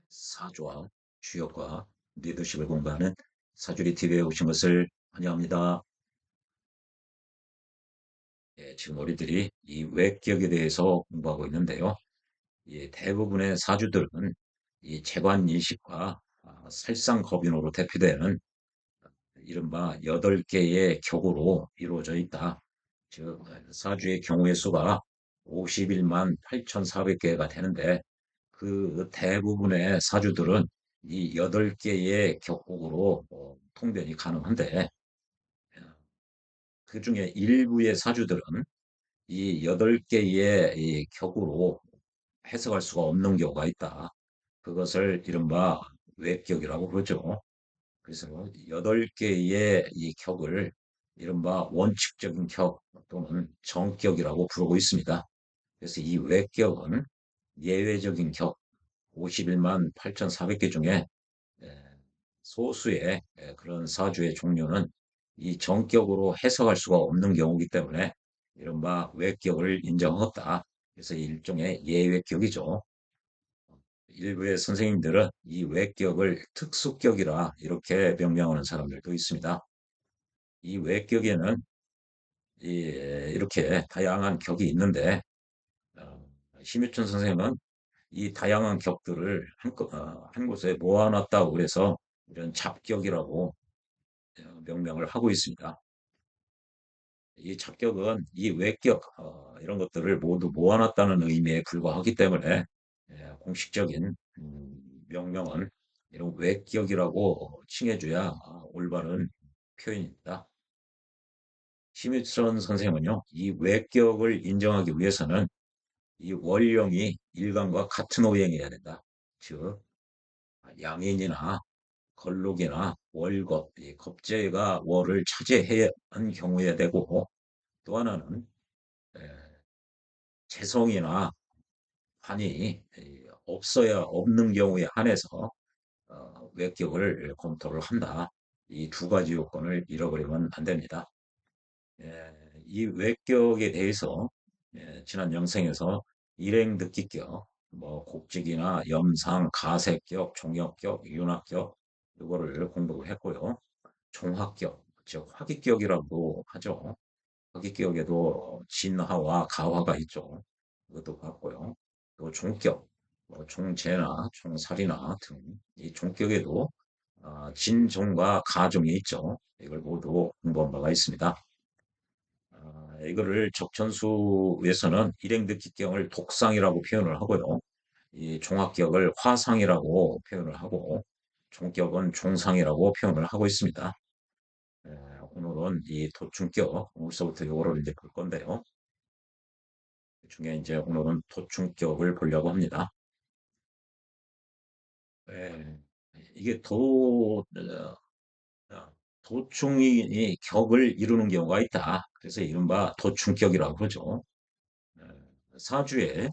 사주와 주역과 리더십을 공부하는 사주리 TV에 오신 것을 환영합니다. 지금 우리들이 이 외격에 대해서 공부하고 있는데요. 대부분의 사주들은 이 재관 인식과 살상겁인으로 대표되는 이른바 8개의 격으로 이루어져 있다. 즉, 사주의 경우의 수가 51만 8,400개가 되는데 그 대부분의 사주들은 이 8개의 격국으로 통변이 가능한데 그중에 일부의 사주들은 이 8개의 이 격으로 해석할 수가 없는 경우가 있다. 그것을 이른바 외격이라고 그러죠. 그래서 8개의 이 격을 이른바 원칙적인 격 또는 정격이라고 부르고 있습니다. 그래서 이 외격은 예외적인 격 51만 8,400개 중에 소수의 그런 사주의 종류는 이 정격으로 해석할 수가 없는 경우이기 때문에 이른바 외격을 인정하였다. 그래서 일종의 예외격이죠. 일부의 선생님들은 이 외격을 특수격이라 이렇게 명명하는 사람들도 있습니다. 이 외격에는 이렇게 다양한 격이 있는데 심유천 선생은 이 다양한 격들을 한 곳에 모아놨다고 그래서 이런 잡격이라고 명명을 하고 있습니다. 이 잡격은 이 외격 이런 것들을 모두 모아놨다는 의미에 불과하기 때문에 공식적인 명명은 이런 외격이라고 칭해줘야 올바른 표현입니다. 심유천 선생은요, 이 외격을 인정하기 위해서는 이 월령이 일간과 같은 오행이어야 된다. 즉, 양인이나 걸록이나 월겁, 이 겁재가 월을 차지해야 한 경우에 되고 또 하나는 에, 재성이나 환이 없어야 없는 경우에 한해서 외격을 검토를 한다. 이 두 가지 요건을 잃어버리면 안 됩니다. 이 외격에 대해서 지난 영상에서 일행득기격, 뭐 곡직이나 염상, 가색격, 종역격, 윤학격 이거를 공부를 했고요. 종합격, 즉 화기격이라고 하죠. 화기격에도 진화와 가화가 있죠. 이것도 봤고요. 또 종격, 뭐 종재나 종살이나 등 이 종격에도 진종과 가종이 있죠. 이걸 모두 공부한 바가 있습니다. 이거를 적천수에서는 일행득기경을 독상이라고 표현을 하고요. 이 종합격을 화상이라고 표현을 하고 종격은 종상이라고 표현을 하고 있습니다. 에, 오늘은 이 도충격, 오늘서부터 요거를 이제 볼 건데요. 그 중에 이제 오늘은 도충격을 보려고 합니다. 에, 이게 도충이 격을 이루는 경우가 있다. 그래서 이른바 도충격이라고 그러죠. 에, 사주에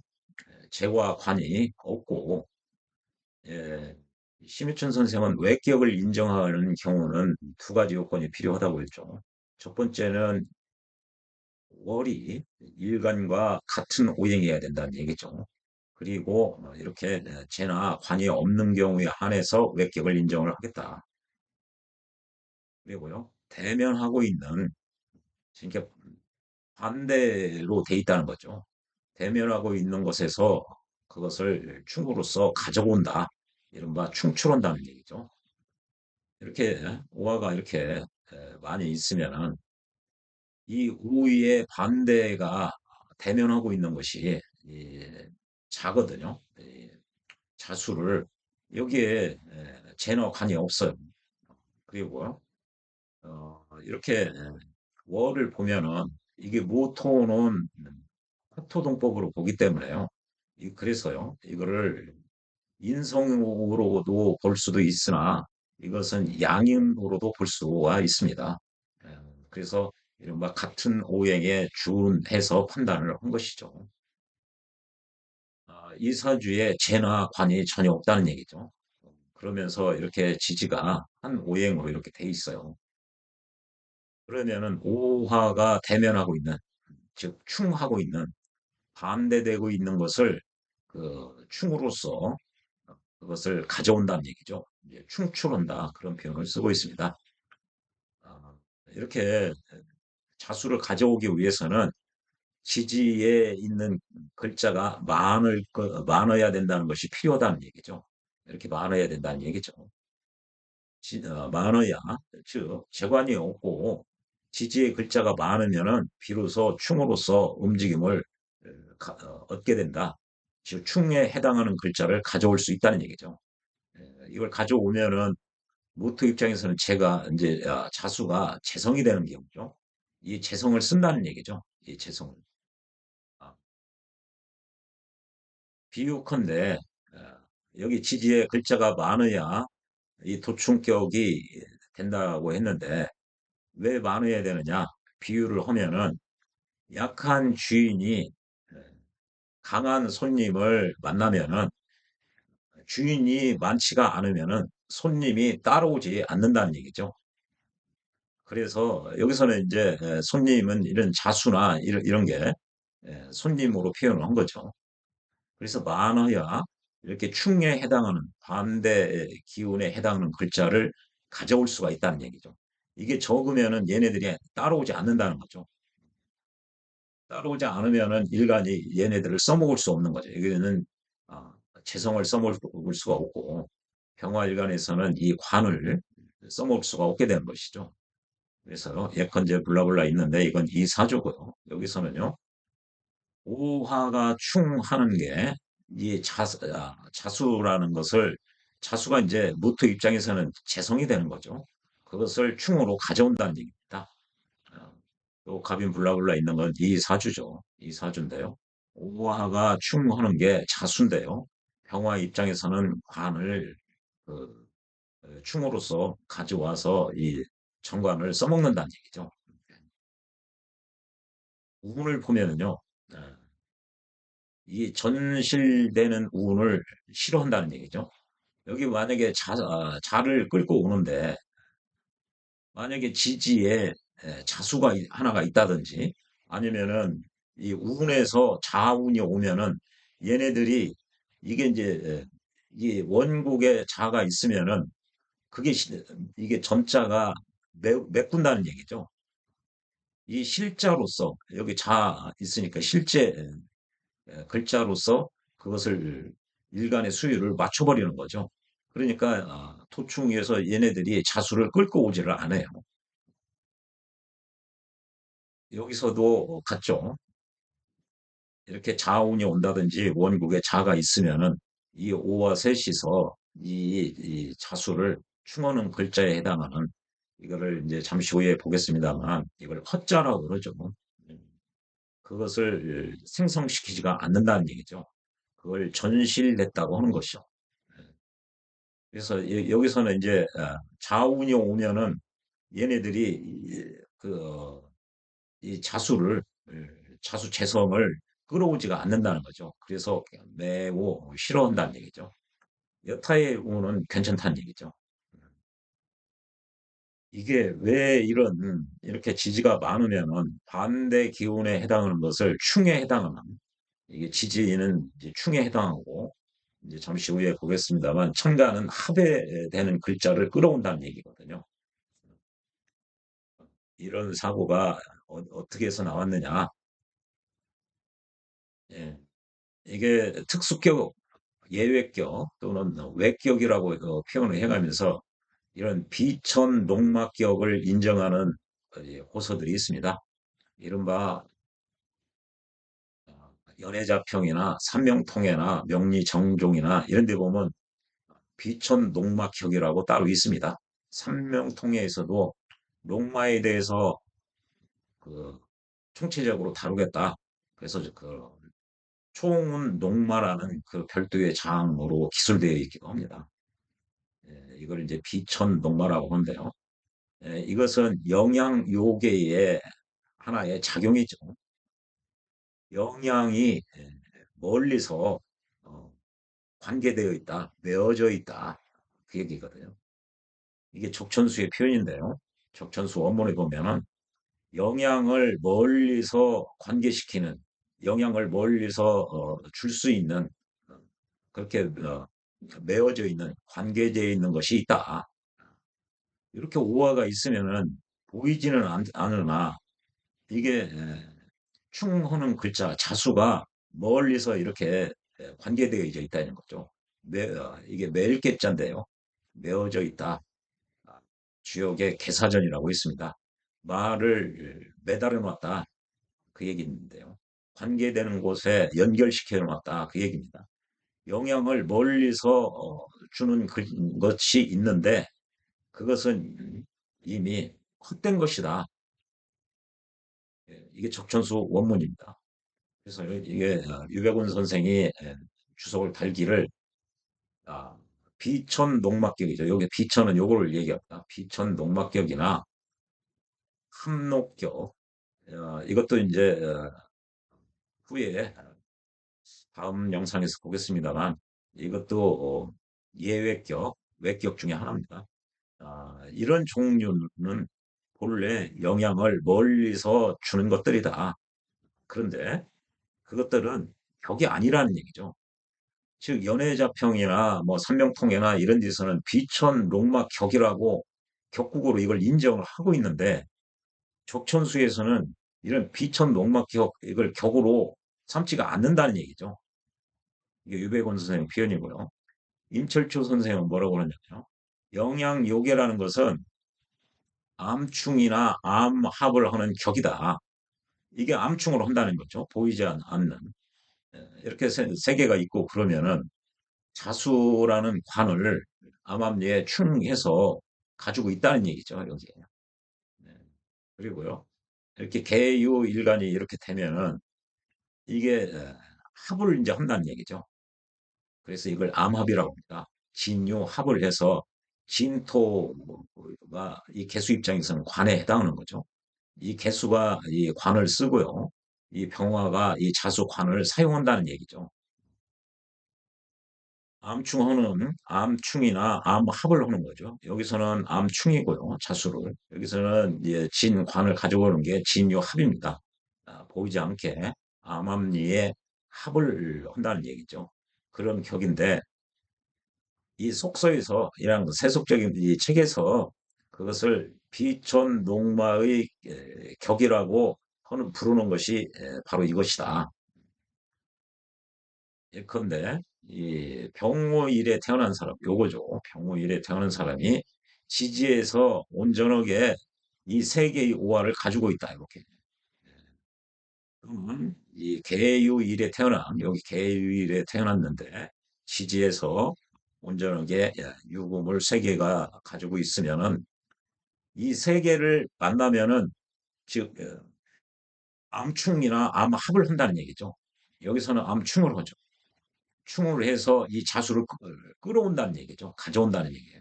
재와 관이 없고 예, 심유천 선생은 외격을 인정하는 경우는 두 가지 요건이 필요하다고 했죠. 첫 번째는 월이 일간과 같은 오행이어야 된다는 얘기죠. 그리고 이렇게 재나 관이 없는 경우에 한해서 외격을 인정을 하겠다. 그리고요, 대면하고 있는, 그러니까 반대로 돼 있다는 거죠. 대면하고 있는 것에서 그것을 충으로써 가져온다. 이른바 충출한다는 얘기죠. 이렇게 오화가 이렇게 많이 있으면은 이 우위의 반대가 대면하고 있는 것이 자거든요. 자수를 여기에 제너간이 없어요. 그리고 이렇게 월을 보면은 이게 모토는 화토동법으로 보기 때문에요. 그래서요, 이거를 인성으로도 볼 수도 있으나 이것은 양인으로도 볼 수가 있습니다. 그래서 이른바 같은 오행에 준해서 판단을 한 것이죠. 이 사주에 재나 관이 전혀 없다는 얘기죠. 그러면서 이렇게 지지가 한 오행으로 이렇게 돼 있어요. 그러면은 오화가 대면하고 있는, 즉 충하고 있는, 반대되고 있는 것을 그 충으로서 그것을 가져온다는 얘기죠. 이제 충출한다 그런 표현을 쓰고 있습니다. 아, 이렇게 자수를 가져오기 위해서는 지지에 있는 글자가 많아야 된다는 것이 필요하다는 얘기죠. 이렇게 많아야 된다는 얘기죠. 많아야, 즉, 재관이 없고 지지의 글자가 많으면은 비로소 충으로서 움직임을 얻게 된다. 즉, 충에 해당하는 글자를 가져올 수 있다는 얘기죠. 이걸 가져오면은 무토 입장에서는 제가 이제 자수가 재성이 되는 경우죠. 이 재성을 쓴다는 얘기죠. 이 재성을. 아, 비유컨대 여기 지지에 글자가 많아야 이 도충격이 된다고 했는데 왜 많아야 되느냐? 비유를 하면은 약한 주인이 강한 손님을 만나면은 주인이 많지가 않으면은 손님이 따라오지 않는다는 얘기죠. 그래서 여기서는 이제 손님은 이런 자수나 이런 게 손님으로 표현을 한 거죠. 그래서 많아야 이렇게 충에 해당하는 반대 기운에 해당하는 글자를 가져올 수가 있다는 얘기죠. 이게 적으면은 얘네들이 따라오지 않는다는 거죠. 따라오지 않으면은 일간이 얘네들을 써먹을 수 없는 거죠. 여기는 아, 재성을 써먹을 수가 없고 병화일간에서는 이 관을 써먹을 수가 없게 되는 것이죠. 그래서 예컨대 블라블라 있는데 이건 이사조고요. 여기서는요. 오화가 충하는 게 이 자수라는 것을 자수가 이제 무토 입장에서는 재성이 되는 거죠. 그것을 충으로 가져온다는 얘기입니다. 어, 또 갑인 블라블라 있는 건 이사주죠. 이사주인데요. 오화가 충하는 게 자수인데요. 병화 입장에서는 관을 그 충으로서 가져와서 이 정관을 써먹는다는 얘기죠. 운을 보면은요. 이 전실되는 운을 싫어한다는 얘기죠. 여기 만약에 자를 끌고 오는데 만약에 지지에 자수가 하나가 있다든지 아니면은 이 운에서 자운이 오면은 얘네들이 이게 이제 이 원국에 자가 있으면은 그게 이게 전자가 메꾼다는 얘기죠. 이 실자로서 여기 자 있으니까 실제 글자로서 그것을 일간의 수위를 맞춰버리는 거죠. 그러니까 토충에서 얘네들이 자수를 끌고 오지를 않아요. 여기서도 같죠. 이렇게 자운이 온다든지 원국에 자가 있으면은 이 오와 셋이서 이 자수를 충어는 글자에 해당하는 이거를 이제 잠시 후에 보겠습니다만 이걸 허자라고 그러죠. 그것을 생성시키지가 않는다는 얘기죠. 그걸 전실냈다고 하는 것이죠. 그래서 여기서는 이제 자운이 오면은 얘네들이 이 자수를 자수 재성을 끌어오지가 않는다는 거죠. 그래서 매우 싫어한다는 얘기죠. 여타의 운은 괜찮다는 얘기죠. 이게 왜 이렇게 지지가 많으면은 반대 기운에 해당하는 것을 충에 해당하는 이게 지지는 이제 충에 해당하고 이제 잠시 후에 보겠습니다만 천간은 합에 되는 글자를 끌어온다는 얘기거든요. 이런 사고가 떻게 해서 나왔느냐? 예, 이게 특수격, 예외격 또는 외격이라고 표현을 해가면서 이런 비천 농막격을 인정하는 호서들이 있습니다. 이른바 연해자평이나 삼명통해나 명리정종이나 이런 데 보면 비천 농막격이라고 따로 있습니다. 삼명통해에서도 농마에 대해서 그 총체적으로 다루겠다. 그래서 그 총은 농마라는 그 별도의 장으로 기술되어 있기도 합니다. 이걸 이제 비천 농마라고 하는데요. 이것은 영양 요괴의 하나의 작용이죠. 영양이 멀리서 어, 관계되어 있다, 메어져 있다. 그 얘기거든요. 이게 족천수의 표현인데요. 족천수 원문에 보면은 영양을 멀리서 관계시키는, 영양을 멀리서 줄 수 있는 그렇게 매어져 있는, 관계되어 있는 것이 있다. 이렇게 오화가 있으면은 보이지는 않으나 이게 충하는 글자 자수가 멀리서 이렇게 관계되어 있다는 거죠. 이게 매일계자인데요. 매어져 있다. 아, 주역의 개사전이라고 있습니다. 말을 매달아 놨다. 그 얘기인데요. 관계되는 곳에 연결시켜 놨다. 그 얘기입니다. 영향을 멀리서 주는 것이 있는데 그것은 이미 헛된 것이다. 이게 적천수 원문입니다. 그래서 이게 유백운 선생이 주석을 달기를 아, 비천 농막격이죠. 여기 비천은 요거를 얘기합니다. 비천 농막격이나 함록격 이것도 이제 후에 다음 영상에서 보겠습니다만 이것도 예외격, 외격 중에 하나입니다. 이런 종류는 본래 영향을 멀리서 주는 것들이다. 그런데 그것들은 격이 아니라는 얘기죠. 즉 연해자평이나 뭐 삼명통해나 이런 데서는 비천 롱막 격이라고 격국으로 이걸 인정을 하고 있는데 적천수에서는 이런 비천 롱막 격 이걸 격으로 삼지가 않는다는 얘기죠. 이게 유백원 선생님 표현이고요. 임철초 선생은 뭐라고 그러냐면요. 영양요괴라는 것은 암충이나 암합을 하는 격이다. 이게 암충을 한다는 거죠. 보이지 않는. 이렇게 세 개가 있고 그러면은 자수라는 관을 암암리에 충해서 가지고 있다는 얘기죠. 여기에. 네. 그리고요. 이렇게 개유일간이 이렇게 되면은 이게 합을 이제 한다는 얘기죠. 그래서 이걸 암합이라고 합니다. 진유합을 해서 진토가 이 개수 입장에서는 관에 해당하는 거죠. 이 개수가 이 관을 쓰고요. 이 병화가 이 자수관을 사용한다는 얘기죠. 암충하는 암충이나 암합을 하는 거죠. 여기서는 암충이고요. 자수를. 여기서는 이제 진관을 가져오는 게 진요합입니다. 보이지 않게 암암리에 합을 한다는 얘기죠. 그런 격인데 이 속서에서 이런 세속적인 이 책에서 그것을 비천 농마의 격이라고 하는 부르는 것이 바로 이것이다. 예컨대 이 병호일에 태어난 사람, 요거죠. 병호일에 태어난 사람이 지지에서 온전하게 이 세 개의 오화를 가지고 있다. 이렇게. 그러면 이 계유일에 태어난 여기 계유일에 태어났는데 지지에서 온전하게 유금을 세 개가 가지고 있으면은 이 세 개를 만나면은 즉 암충이나 암합을 한다는 얘기죠. 여기서는 암충을 하죠. 충을 해서 이 자수를 끌어온다는 얘기죠. 가져온다는 얘기예요.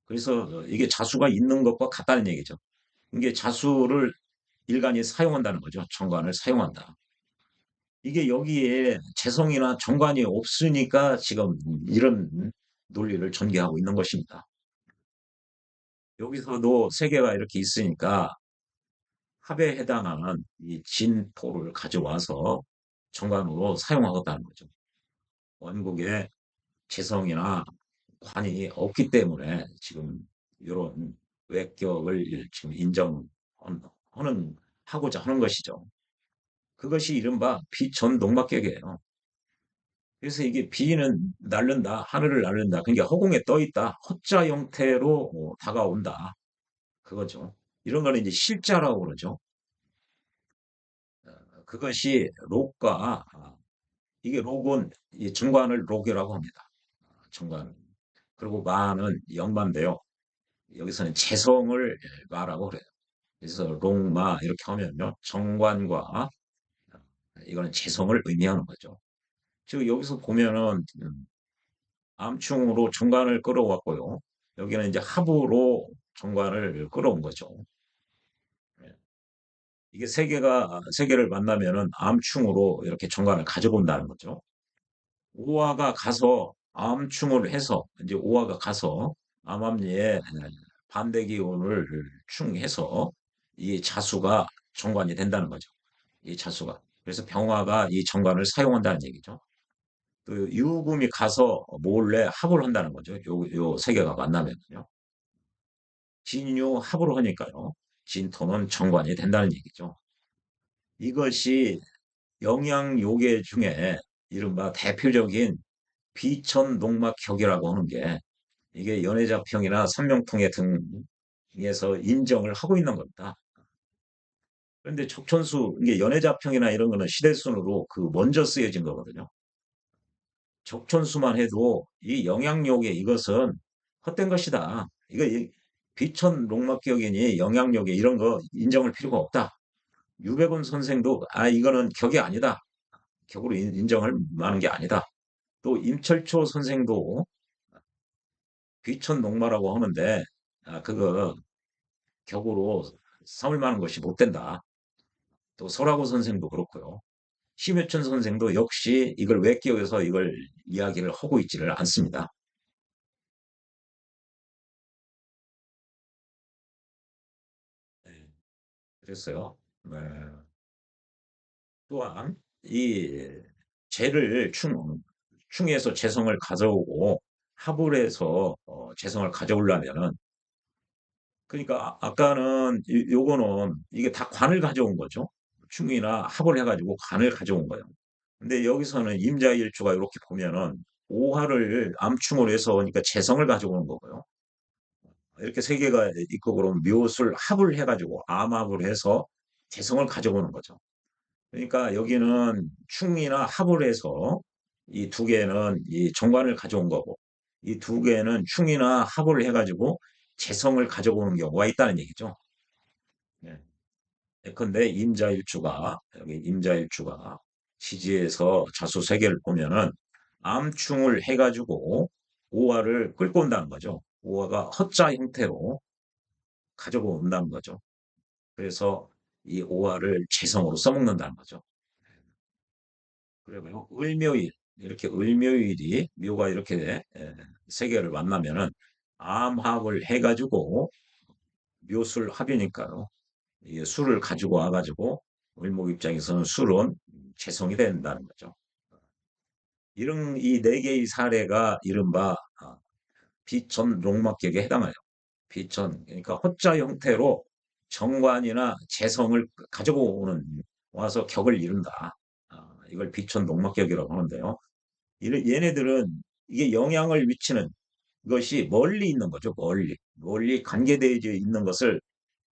그래서 이게 자수가 있는 것과 같다는 얘기죠. 이게 자수를 일간이 사용한다는 거죠. 정관을 사용한다. 이게 여기에 재성이나 정관이 없으니까 지금 이런 논리를 전개하고 있는 것입니다. 여기서도 세 개가 이렇게 있으니까 합에 해당하는 이 진토를 가져와서 정관으로 사용하겠다는 거죠. 원국에 재성이나 관이 없기 때문에 지금 이런 외격을 지금 인정하는 하고자 하는 것이죠. 그것이 이른바 비전동막격이에요. 그래서 이게 비는 날른다, 하늘을 날른다. 그러니까 허공에 떠 있다, 허자 형태로 다가온다. 그거죠. 이런 거는 이제 실자라고 그러죠. 그것이 록과 이게 록은 이 정관을 록이라고 합니다. 정관. 그리고 마는 영마인데요. 여기서는 재성을 마라고 그래요. 그래서 록마 이렇게 하면요. 정관과 이거는 재성을 의미하는 거죠. 즉 여기서 보면은 암충으로 정관을 끌어왔고요. 여기는 이제 합으로 정관을 끌어온 거죠. 예. 이게 세 개를 만나면은 암충으로 이렇게 정관을 가져본다는 거죠. 오화가 가서 암충을 해서 이제 오화가 가서 암암리에 반대 기운을 충해서 이 자수가 정관이 된다는 거죠. 이 자수가. 그래서 병화가 이 정관을 사용한다는 얘기죠. 또 유금이 가서 몰래 합을 한다는 거죠. 요 세 개가 만나면요. 진유 합을 하니까요. 진토는 정관이 된다는 얘기죠. 이것이 영양요계 중에 이른바 대표적인 비천농막격이라고 하는 게 이게 연애자평이나 삼명통해 등에서 인정을 하고 있는 겁니다. 그런데 척천수, 이게 연애자평이나 이런 거는 시대순으로 그 먼저 쓰여진 거거든요. 적천수만 해도 이 영향력에 이것은 헛된 것이다. 이거 비천 롱막격이니 영향력에 이런 거 인정할 필요가 없다. 유백운 선생도 이거는 격이 아니다. 격으로 인정할 만한 게 아니다. 또 임철초 선생도 비천 농마라고 하는데 그거 격으로 삼을 만한 것이 못 된다. 또 설하고 선생도 그렇고요. 심해천 선생도 역시 이걸 외격에서 이걸 이야기를 하고 있지를 않습니다. 네, 그랬어요. 네. 또한 이 재를 충에서 재성을 가져오고 합을 해서 재성을 가져오려면은 그러니까 아까는 요거는 이게 다 관을 가져온 거죠. 충이나 합을 해가지고 관을 가져온 거예요. 근데 여기서는 임자일주가 이렇게 보면은 오화를 암충으로 해서 그러니까 재성을 가져오는 거고요. 이렇게 세 개가 있고 그러면 묘술 합을 해가지고 암합을 해서 재성을 가져오는 거죠. 그러니까 여기는 충이나 합을 해서 이 두 개는 이 정관을 가져온 거고 이 두 개는 충이나 합을 해가지고 재성을 가져오는 경우가 있다는 얘기죠. 네. 예컨대 임자일주가 여기 임자일주가 지지에서 자수 세 개를 보면은 암충을 해가지고 오화를 끌고 온다는 거죠. 오화가 헛자 형태로 가지고 온다는 거죠. 그래서 이 오화를 재성으로 써먹는다는 거죠. 그리고 을묘일 이렇게 을묘일이 묘가 이렇게 세 개를 만나면은 암합을 해가지고 묘술 합이니까요. 이 술을 가지고 와가지고 을목 입장에서는 술은 재성이 된다는 거죠. 이런 이 네 개의 사례가 이른바 비천 롱막격에 해당해요. 비천 그러니까 호자 형태로 정관이나 재성을 가지고 오는 와서 격을 이룬다. 이걸 비천 농막격이라고 하는데요. 얘네들은 이게 영향을 미치는 것이 멀리 있는 거죠. 멀리 관계되어 있는 것을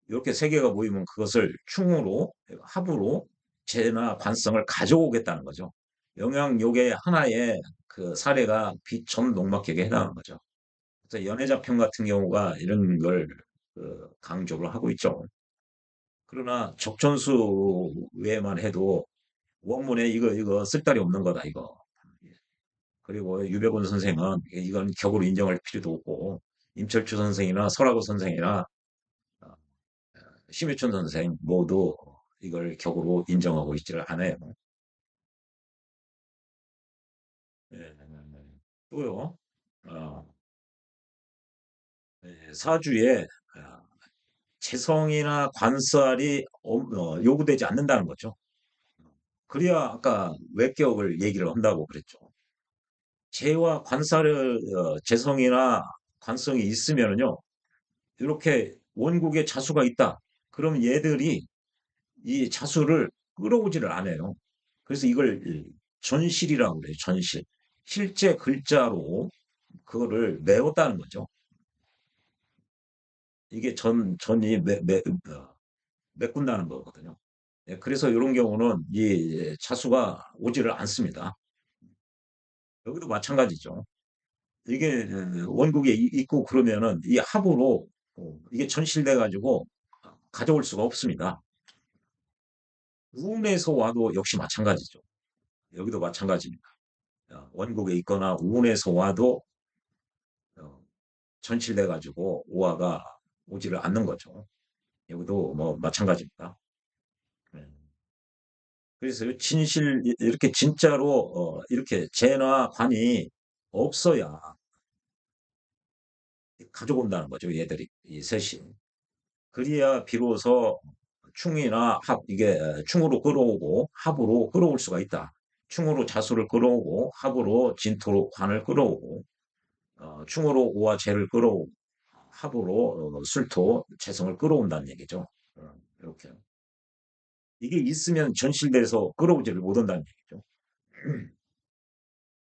이렇게 세 개가 모이면 그것을 충으로 합으로 재나 관성을 가져오겠다는 거죠. 영향 요게 하나의 그 사례가 비천 농막격에 해당하는 거죠. 그래서 연애자평 같은 경우가 이런 걸 강조를 하고 있죠. 그러나 적전수 외에만 해도 원문에 이거 쓸데리 없는 거다 이거. 그리고 유백운 선생은 이건 격으로 인정할 필요도 없고 임철주 선생이나 설하고 선생이나 어, 심유천 선생 모두 이걸 격으로 인정하고 있지를 않아요. 예, 또요. 어, 사주에 재성이나 관살이 요구되지 않는다는 거죠. 그래야 아까 외격을 얘기를 한다고 그랬죠. 재와 관살의 재성이나 관성이 있으면은요, 이렇게 원국에 자수가 있다. 그럼 얘들이 이 자수를 끌어오지를 않아요. 그래서 이걸 전실이라고 그래요. 전실. 실제 글자로 그거를 메웠다는 거죠. 이게 전이 메꾼다는 거거든요. 예, 그래서 이런 경우는 이 자수가 오지를 않습니다. 여기도 마찬가지죠. 이게 원국에 있고 그러면은 이 합으로 이게 전실돼 가지고 가져올 수가 없습니다. 우운에서 와도 역시 마찬가지죠. 여기도 마찬가지입니다. 원국에 있거나 우운에서 와도 어, 전실돼 가지고 오화가 오지를 않는 거죠. 여기도 뭐 마찬가지입니다. 네. 그래서 진실 이렇게 진짜로 이렇게 재나 관이 없어야 가져온다는 거죠. 얘들이 이 셋이. 그래야 비로소 충이나 합 이게 충으로 끌어오고 합으로 끌어올 수가 있다. 충으로 자수를 끌어오고 합으로 진토로 관을 끌어오고 충으로 오와 재를 끌어오고 합으로 술토 재성을 끌어온다는 얘기죠. 이렇게 이게 있으면 전실돼서 끌어오지를 못한다는 얘기죠.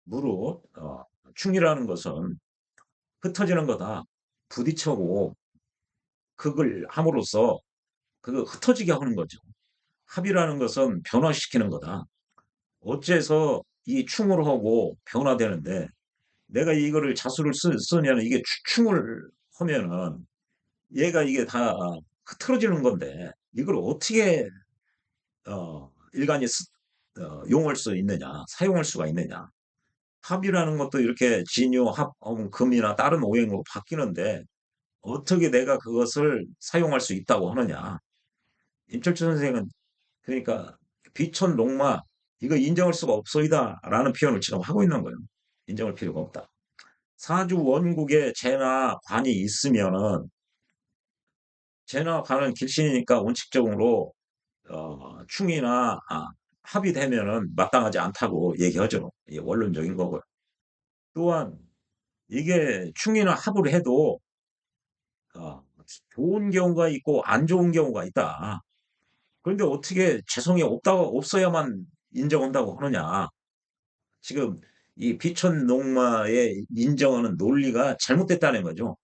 무릇 충이라는 것은 흩어지는 거다. 부딪혀고 그걸 함으로써 그거 흩어지게 하는 거죠. 합이라는 것은 변화시키는 거다. 어째서 이 충을 하고 변화되는데 내가 이거를 자수를 쓰면 이게 충을 하면은 얘가 이게 다 흐트러지는 건데 이걸 어떻게 일간이 용할 수 있느냐, 사용할 수가 있느냐. 합이라는 것도 이렇게 진유, 합, 금이나 다른 오행으로 바뀌는데 어떻게 내가 그것을 사용할 수 있다고 하느냐. 임철주 선생은 그러니까 비촌 농마 이거 인정할 수가 없소이다라는 표현을 지금 하고 있는 거예요. 인정할 필요가 없다. 사주 원국에 재나 관이 있으면은 재나 관은 길신이니까 원칙적으로 충이나 합이 되면은 마땅하지 않다고 얘기하죠. 이게 원론적인 거고요. 또한 이게 충이나 합을 해도 어, 좋은 경우가 있고 안 좋은 경우가 있다. 그런데 어떻게 재성이 없어야만 인정한다고 하느냐. 지금 이 비천 농마의 인정하는 논리가 잘못됐다는 거죠.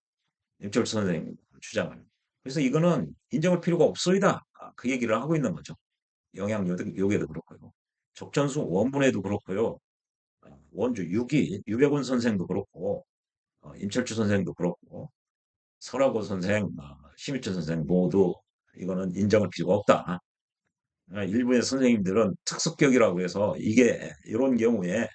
임철 선생님 주장은. 그래서 이거는 인정할 필요가 없소이다. 그 얘기를 하고 있는 거죠. 영양요게도 그렇고요. 적전수 원분에도 그렇고요. 원주 유백운 선생도 그렇고 임철주 선생도 그렇고 설하고 선생, 심희천 선생 모두 이거는 인정할 필요가 없다. 일부의 선생님들은 특수격이라고 해서 이게 이런 경우에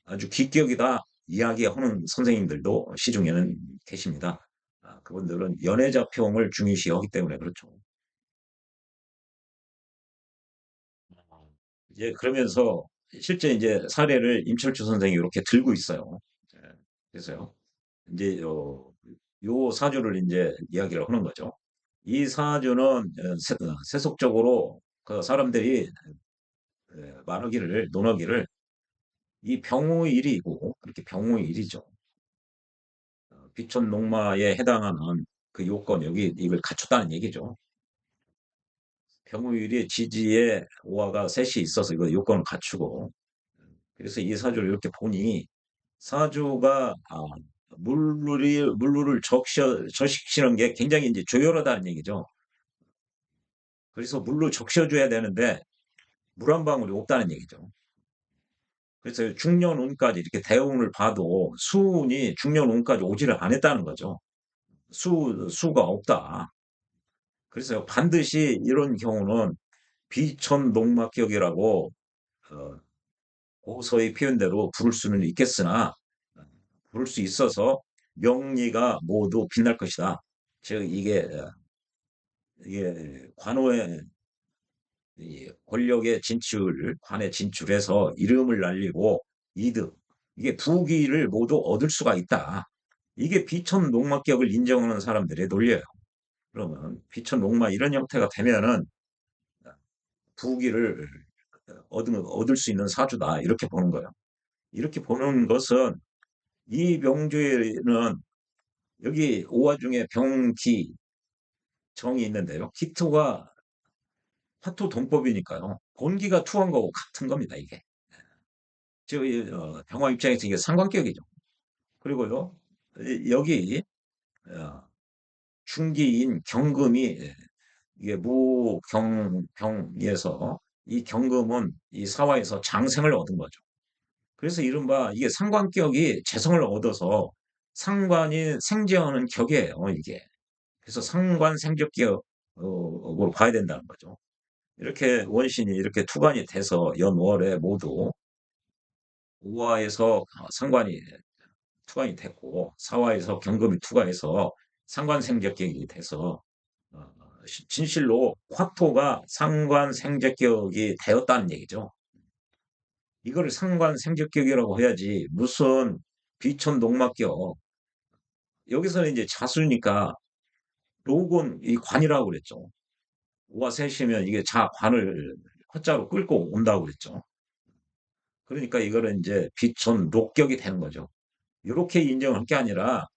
아주 기격이다 이야기하는 선생님들도 시중에는 계십니다. 그분들은 연애자평을 중요시하기 때문에 그렇죠. 이제 그러면서 실제 이제 사례를 임철주 선생이 이렇게 들고 있어요. 예, 그래서요. 이제 요 사주를 이제 이야기를 하는 거죠. 이 사주는 세속적으로 그 사람들이 말하기를 논하기를 이 병우일이고 그렇게 병우일이죠. 비촌 농마에 해당하는 그 요건 여기 이걸 갖췄다는 얘기죠. 병우일이 지지에 오화가 셋이 있어서 이거 요건을 갖추고 그래서 이 사주를 이렇게 보니 사주가 물룰을 저식시는 게 굉장히 이제 조열하다는 얘기죠. 그래서 물로 적셔줘야 되는데 물 한 방울이 없다는 얘기죠. 그래서 중년운까지 이렇게 대운을 봐도 수운이 중년운까지 오지를 않았다는 거죠. 수가 없다. 그래서 반드시 이런 경우는 비천농막격이라고 고서의 표현대로 부를 수는 있겠으나 부를 수 있어서 명리가 모두 빛날 것이다. 즉 이게 관호의 권력의 진출, 관에 진출해서 이름을 날리고 이득, 이게 부귀를 모두 얻을 수가 있다. 이게 비천농막격을 인정하는 사람들의 논리예요. 그러면 비천농막 이런 형태가 되면은 부귀를 얻을 수 있는 사주다. 이렇게 보는 거예요. 이렇게 보는 것은 이 명주에는 여기 오화 중에 병기, 정이 있는데요. 기토가 화토 동법이니까요. 본기가 투한 거고 같은 겁니다, 이게. 저, 병화 입장에서 이게 상관격이죠. 그리고요, 여기, 어, 중기인 경금이 이게 무경병에서 이 경금은 이 사화에서 장생을 얻은 거죠. 그래서 이른바 이게 상관격이 재성을 얻어서 상관이 생재하는 격이에요, 이게. 그래서 상관 생적격으로 봐야 된다는 거죠. 이렇게 원신이 이렇게 투관이 돼서 연월에 모두 우화에서 상관이 투관이 됐고 사화에서 경금이 투과해서 상관생적격이 돼서 어, 진실로 화토가 상관생적격이 되었다는 얘기죠. 이거를 상관생적격이라고 해야지 무슨 비천동막격 여기서는 이제 자수니까 로곤 이 관이라고 그랬죠. 우와 셋이면 이게 자관을 화자로 끌고 온다고 그랬죠. 그러니까 이거는 이제 비촌 녹격이 되는 거죠. 이렇게 인정할 게 아니라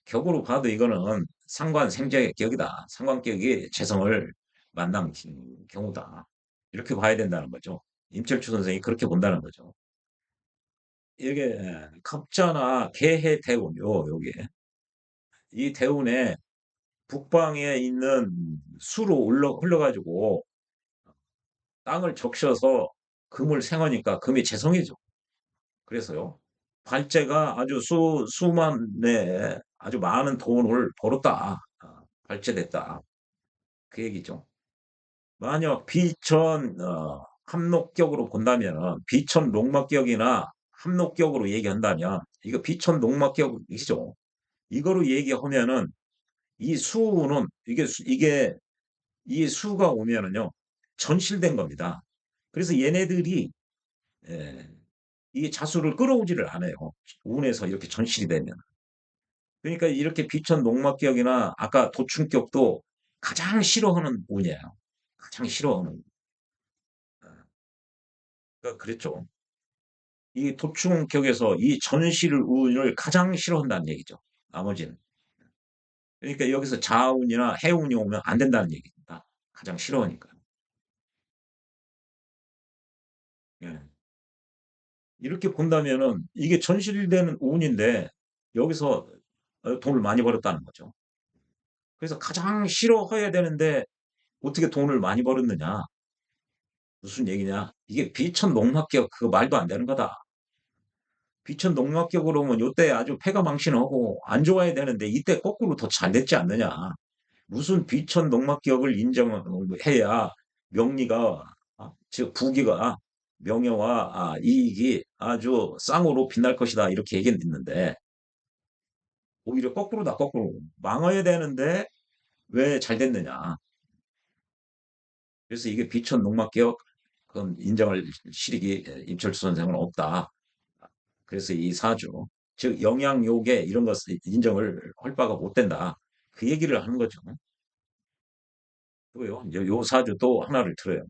격으로 봐도 이거는 상관생죄의 격이다. 상관격이 재성을 만난 경우다. 이렇게 봐야 된다는 거죠. 임철ቹ 선생이 그렇게 본다는 거죠. 이게 갑자나 개해 대운요. 요게 이 대운에 북방에 있는 수로 흘러가지고 땅을 적셔서 금을 생하니까 금이 재성이죠. 그래서요. 발제가 아주 수만에 아주 많은 돈을 벌었다. 발제됐다. 그 얘기죠. 만약 비천 합록격으로 본다면 비천 농막격이나 합록격으로 얘기한다면 이거 비천 농막격이죠. 이거로 얘기하면은 이 수는 이게 이 수가 오면은요 전실된 겁니다. 그래서 얘네들이 예, 이 자수를 끌어오지를 않아요. 운에서 이렇게 전실이 되면. 그러니까 이렇게 비천 농막격이나 아까 도충격도 가장 싫어하는 운이에요. 가장 싫어하는. 그러니까 그랬죠. 이 도충격에서 이 전실 운을 가장 싫어한다는 얘기죠. 나머지는. 그러니까 여기서 자운이나 해운이 오면 안 된다는 얘기입니다. 가장 싫어하니까. 예. 이렇게 본다면은 이게 전실되는 운인데 여기서 돈을 많이 벌었다는 거죠. 그래서 가장 싫어해야 되는데 어떻게 돈을 많이 벌었느냐? 무슨 얘기냐? 이게 비천 농막격 그거 말도 안 되는 거다. 비천 농막격으로 오면 요때 아주 패가 망신하고 안 좋아야 되는데 이때 거꾸로 더 잘 됐지 않느냐? 무슨 비천 농막격을 인정해야 명리가 즉 부귀가 명예와 이익이 아주 쌍으로 빛날 것이다 이렇게 얘기했는데 오히려 거꾸로다 거꾸로 망해야 되는데 왜 잘 됐느냐? 그래서 이게 비천 농막개혁 그건 인정할 실익이 임철수 선생은 없다. 그래서 이 사주 즉 영양요계 이런 것을 인정을 할 바가 못 된다. 그 얘기를 하는 거죠. 또요. 이제 요 사주 또 하나를 들어요.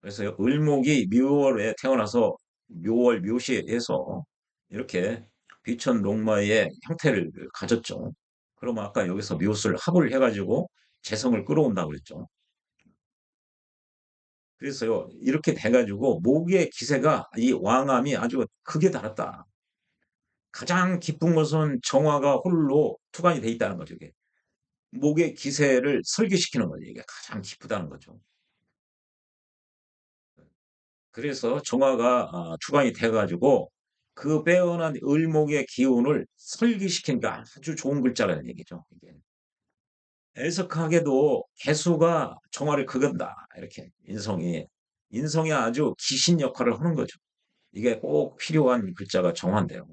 그래서 을목이 묘월에 태어나서 묘월 묘시에서 이렇게 비천 농마의 형태를 가졌죠. 그러면 아까 여기서 묘술 합을 해가지고 재성을 끌어온다고 그랬죠. 그래서요, 이렇게 돼가지고 목의 기세가 이 왕암이 아주 극에 달았다. 가장 기쁜 것은 정화가 홀로 투관이 돼 있다는 거죠. 이게. 목의 기세를 설계시키는 거죠. 이게 가장 기쁘다는 거죠. 그래서 정화가 투관이 돼가지고 그 빼어난 을목의 기운을 설계시키니까 아주 좋은 글자라는 얘기죠. 이게. 애석하게도 개수가 정화를 그건다. 이렇게 인성이 아주 기신 역할을 하는 거죠. 이게 꼭 필요한 글자가 정화인데요.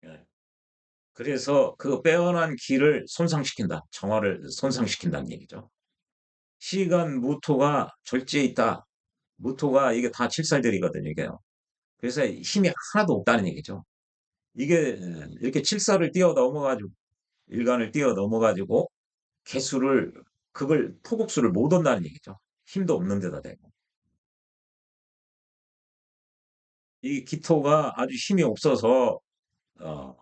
예. 그래서 그 빼어난 기를 손상시킨다. 정화를 손상시킨다는 얘기죠. 시간 무토가 절제에 있다. 무토가 이게 다 칠살들이거든요. 이게요. 그래서 힘이 하나도 없다는 얘기죠. 이게 이렇게 칠살을 뛰어 넘어가지고 일간을 뛰어 넘어가지고 개수를 그걸 토국수를 못 온다는 얘기죠. 힘도 없는 데다 대고. 이 기토가 아주 힘이 없어서 어,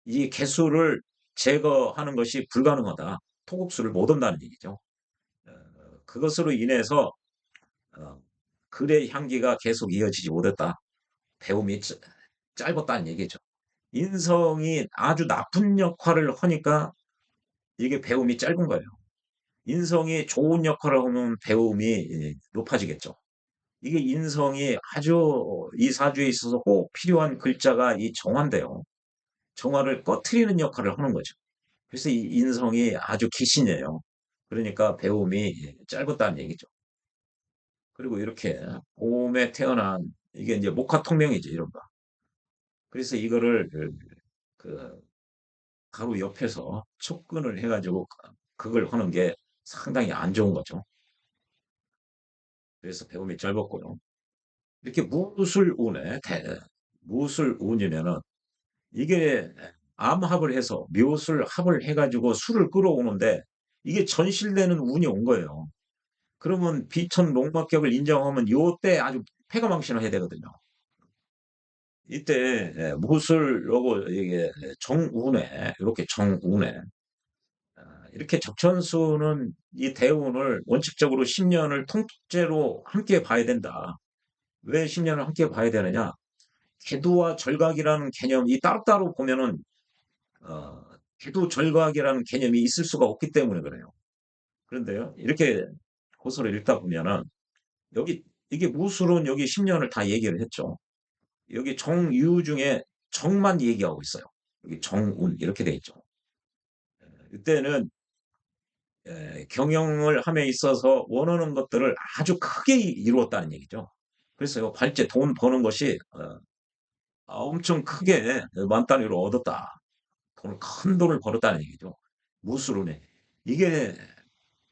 이 개수를 제거하는 것이 불가능하다. 토국수를 못 온다는 얘기죠. 어, 그것으로 인해서 어, 글의 향기가 계속 이어지지 못했다. 배움이 짧았다는 얘기죠. 인성이 아주 나쁜 역할을 하니까 이게 배움이 짧은 거예요. 인성이 좋은 역할을 하면 배움이 높아지겠죠. 이게 인성이 아주 이 사주에 있어서 꼭 필요한 글자가 이 정화인데요. 정화를 꺼트리는 역할을 하는 거죠. 그래서 이 인성이 아주 기신이에요. 그러니까 배움이 짧았다는 얘기죠. 그리고 이렇게 봄에 태어난 이게 이제 목화통명이죠, 이런 거. 그래서 이거를 그 가로 옆에서 촉근을 해가지고 그걸 하는 게 상당히 안 좋은 거죠. 그래서 배움이 짧았고요. 이렇게 무술운에 무술운이면은 이게 암합을 해서 묘술합을 해가지고 술을 끌어오는데 이게 전실되는 운이 온 거예요. 그러면 비천 롱막격을 인정하면 요때 아주 패가망신을 해야 되거든요. 이때 무술하고 이게 정운에 이렇게 정운에 이렇게 적천수는 이 대운을 원칙적으로 10년을 통째로 함께 봐야 된다. 왜 10년을 함께 봐야 되느냐? 계두와 절각이라는 개념이 따로따로 보면은 어, 계두 절각이라는 개념이 있을 수가 없기 때문에 그래요. 그런데요, 이렇게 고서를 읽다 보면은 여기 이게 무술은 여기 10년을 다 얘기를 했죠. 여기 정유 중에 정만 얘기하고 있어요. 여기 정운 이렇게 돼 있죠. 이때는 경영을 함에 있어서 원하는 것들을 아주 크게 이루었다는 얘기죠. 그래서 발제 돈 버는 것이 엄청 크게 만 단위로 얻었다. 큰 돈을 벌었다는 얘기죠. 무술운에. 이게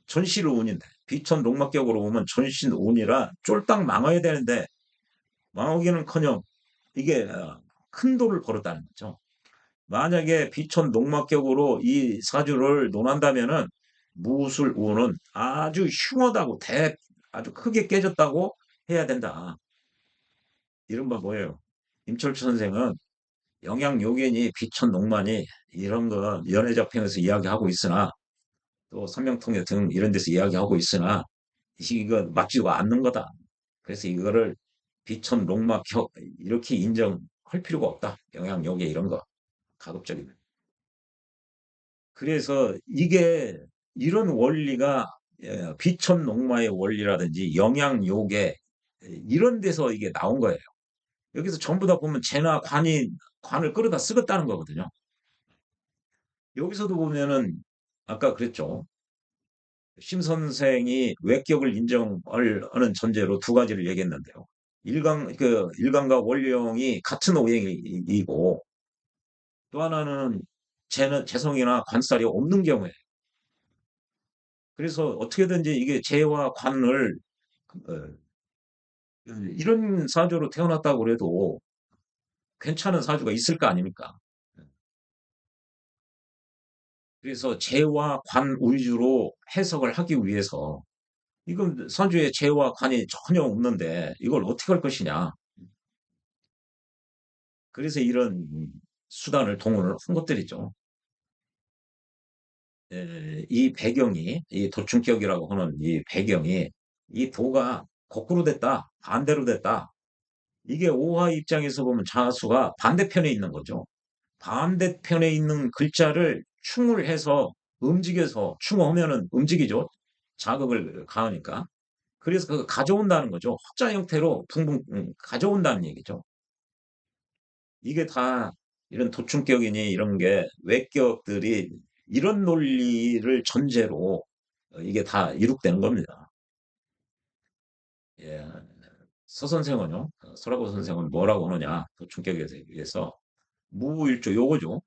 전실운인데 비천 녹막격으로 보면 전신운이라 쫄딱 망해야 되는데 망하기는커녕 이게 큰 돈을 벌었다는 거죠. 만약에 비천 녹막격으로 이 사주를 논한다면은 무술운은 아주 흉하다고 아주 크게 깨졌다고 해야 된다. 이른바 뭐예요? 임철주 선생은 영양요견이 비천 녹만이 이런 거 연애작품에서 이야기하고 있으나 또 삼명통역 등 이런 데서 이야기하고 있으나 이거 맞지가 않는 거다. 그래서 이거를 비천 녹막 이렇게 인정할 필요가 없다. 영양요계 이런 거 가급적이면. 그래서 이게 이런 원리가 비천 녹마의 원리라든지 영양요계 이런 데서 이게 나온 거예요. 여기서 전부 다 보면 재나 관을 끌어다 쓰겠다는 거거든요. 여기서도 보면은 아까 그랬죠. 심 선생이 외격을 인정하는 전제로 두 가지를 얘기했는데요. 일간과 원령이 같은 오행이고 또 하나는 재성이나 관살이 없는 경우에 그래서 어떻게든지 이게 재와 관을 어, 이런 사주로 태어났다고 그래도 괜찮은 사주가 있을 거 아닙니까? 그래서 재와 관 위주로 해석을 하기 위해서 이건 사주에 재와 관이 전혀 없는데 이걸 어떻게 할 것이냐. 그래서 이런 수단을 동원을 한 것들이죠. 이 배경이, 이 도충격이라고 하는 이 배경이 이 도가 거꾸로 됐다, 반대로 됐다. 이게 오화 입장에서 보면 자수가 반대편에 있는 거죠. 반대편에 있는 글자를 충을 해서 움직여서 충하면은 움직이죠. 자극을 가하니까. 그래서 그거 가져온다는 거죠. 확자 형태로 붕붕 가져온다는 얘기죠. 이게 다 이런 도충격이니 이런 게 외격들이 이런 논리를 전제로 이게 다 이룩되는 겁니다. 예. 서 선생은요, 서라고 선생은 뭐라고 하느냐, 도충격에 대해서 무일조 요거죠.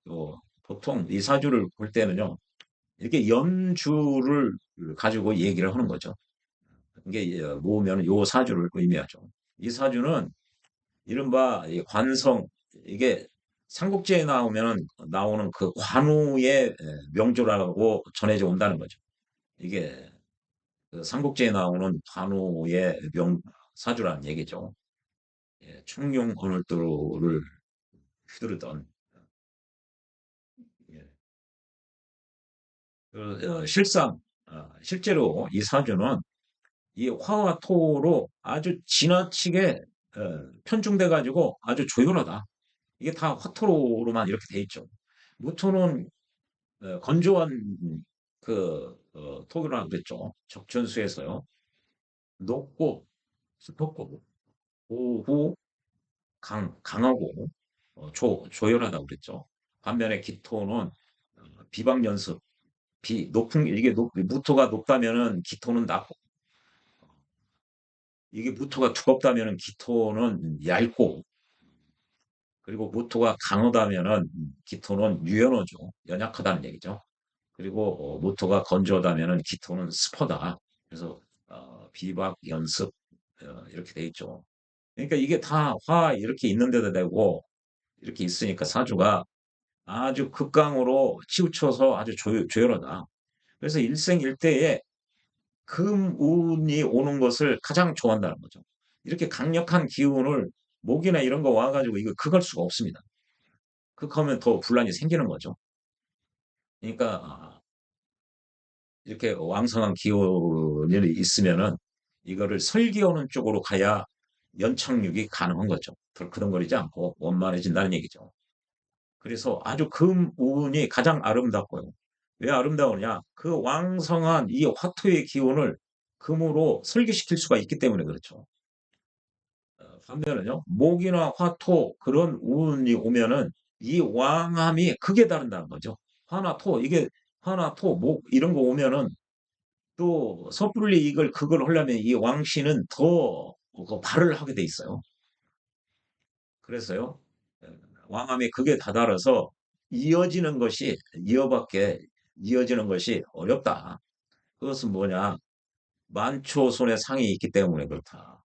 보통 이 사주를 볼 때는요, 이렇게 연주를 가지고 얘기를 하는 거죠. 이게 모으면 요 사주를 의미하죠. 이 사주는 이른바 이 관성 이게 삼국지에 나오는 그 관우의 명조라고 전해져 온다는 거죠. 이게 그 삼국지에 나오는 관우의 사주라는 얘기죠. 예, 충룡 언을도를 휘두르던 예. 실상 실제로 이 사주는 이 화와 토로 아주 지나치게 편중돼 가지고 아주 조용하다. 이게 다 화토로만 이렇게 돼 있죠. 무토는 건조한 토교라고 그랬죠. 적천수에서요. 높고 습하고 오후 강하고 조열하다고 그랬죠. 반면에 기토는 비박 연습, 이게 무토가 높다면은 기토는 낮고 이게 무토가 두껍다면은 기토는 얇고 그리고 무토가 강하다면은 기토는 유연하죠. 연약하다는 얘기죠. 그리고 무토가 건조하다면은 기토는 습하다. 그래서 비박 연습 이렇게 돼 있죠. 그러니까 이게 다 화 이렇게 있는 데다 대고 이렇게 있으니까 사주가 아주 극강으로 치우쳐서 아주 조열하다. 그래서 일생일대에 금운이 오는 것을 가장 좋아한다는 거죠. 이렇게 강력한 기운을 목이나 이런 거 와가지고 이거 극할 수가 없습니다. 극하면 더 분란이 생기는 거죠. 그러니까 이렇게 왕성한 기운이 있으면은 이거를 설기오는 쪽으로 가야 연착륙이 가능한 거죠. 덜크덩거리지 않고 원만해진다는 얘기죠. 그래서 아주 금운이 가장 아름답고요. 왜 아름다우냐? 그 왕성한 이 화토의 기운을 금으로 설계시킬 수가 있기 때문에 그렇죠. 반면은요, 목이나 화토 그런 운이 오면은 이 왕함이 극에 다른다는 거죠. 화나 토, 이게 화나 토, 목 이런 거 오면은 또 섣불리 이걸 극을 하려면 이 왕씨는 더 발을 하게 돼 있어요. 그래서요, 왕함이 극에 다다라서 이어지는 것이 이어밖에 이어지는 것이 어렵다. 그것은 뭐냐? 만초손의 상이 있기 때문에 그렇다.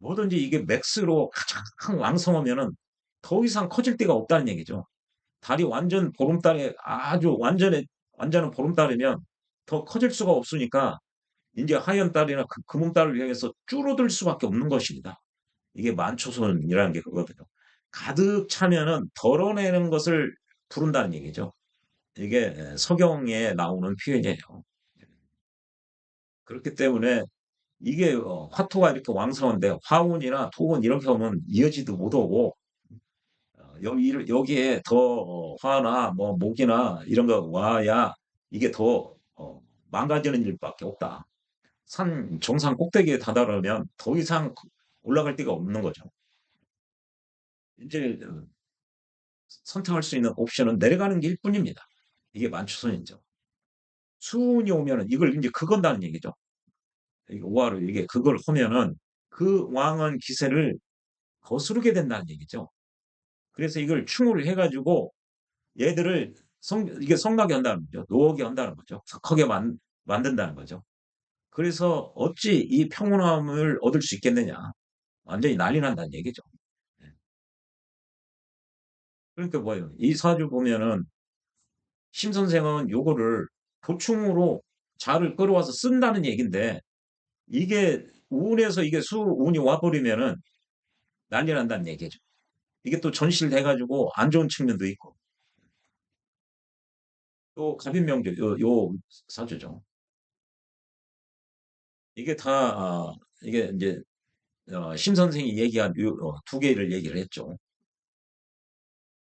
뭐든지 이게 맥스로 가장 왕성하면은 더 이상 커질 데가 없다는 얘기죠. 달이 완전 보름달에 아주 완전한 보름달이면 더 커질 수가 없으니까 이제 하얀 달이나 금음 달을 향해서 줄어들 수밖에 없는 것입니다. 이게 만초손이라는 게 그거거든요. 가득 차면은 덜어내는 것을 부른다는 얘기죠. 이게 서경에 나오는 표현이에요. 그렇기 때문에 이게 화토가 이렇게 왕성한데 화운이나 토운 이렇게 하면 이어지도 못하고 여기에 더 화나 뭐 목이나 이런 거 와야 이게 더 망가지는 일밖에 없다. 산 정상 꼭대기에 다다르면 더 이상 올라갈 데가 없는 거죠. 이제 선택할 수 있는 옵션은 내려가는 길 뿐입니다. 이게 만추선이죠. 수운이 오면은 이걸 이제 그건다는 얘기죠. 이게 오하로 이게 그걸 하면은 그 왕은 기세를 거스르게 된다는 얘기죠. 그래서 이걸 충을 해가지고 얘들을 이게 성나게 한다는 거죠. 노하게 한다는 거죠. 석하게 만든다는 거죠. 그래서 어찌 이 평온함을 얻을 수 있겠느냐. 완전히 난리 난다는 얘기죠. 네. 그러니까 뭐예요? 이 사주 보면은 심 선생은 요거를 보충으로 자를 끌어와서 쓴다는 얘기인데 이게 운에서 이게 수운이 와버리면은 난리 난다는 얘기죠. 이게 또 전실돼가지고 안 좋은 측면도 있고 또 갑인명제 요 사주죠. 이게 다 이게 이제 심 선생이 얘기한 두 개를 얘기를 했죠.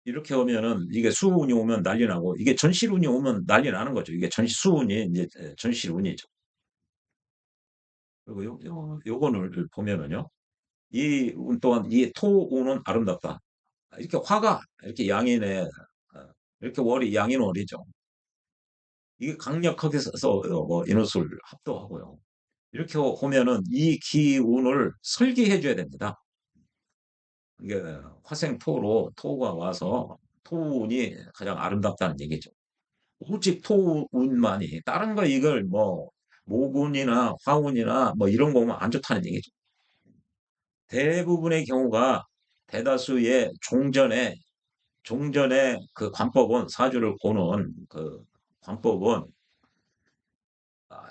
이렇게 오면은 이게 수운이 오면 난리 나고 이게 전실운이 오면 난리 나는 거죠. 이게 수운이 이제 전실운이죠. 그리고 요거를 보면은요. 이 운 또한 이 토운은 아름답다. 이렇게 화가 이렇게 양인에 이렇게 월이 양인월이죠. 이게 강력하게 써서 뭐 인호술 합도하고요. 이렇게 보면은 이 기운을 설계해 줘야 됩니다. 이게 화생토로 토가 와서 토운이 가장 아름답다는 얘기죠. 오직 토운만이 다른 거 이걸 뭐 모군이나 화운이나 뭐 이런 거 보면 안 좋다는 얘기죠. 대부분의 경우가 대다수의 종전의 그 관법은 사주를 보는 그 관법은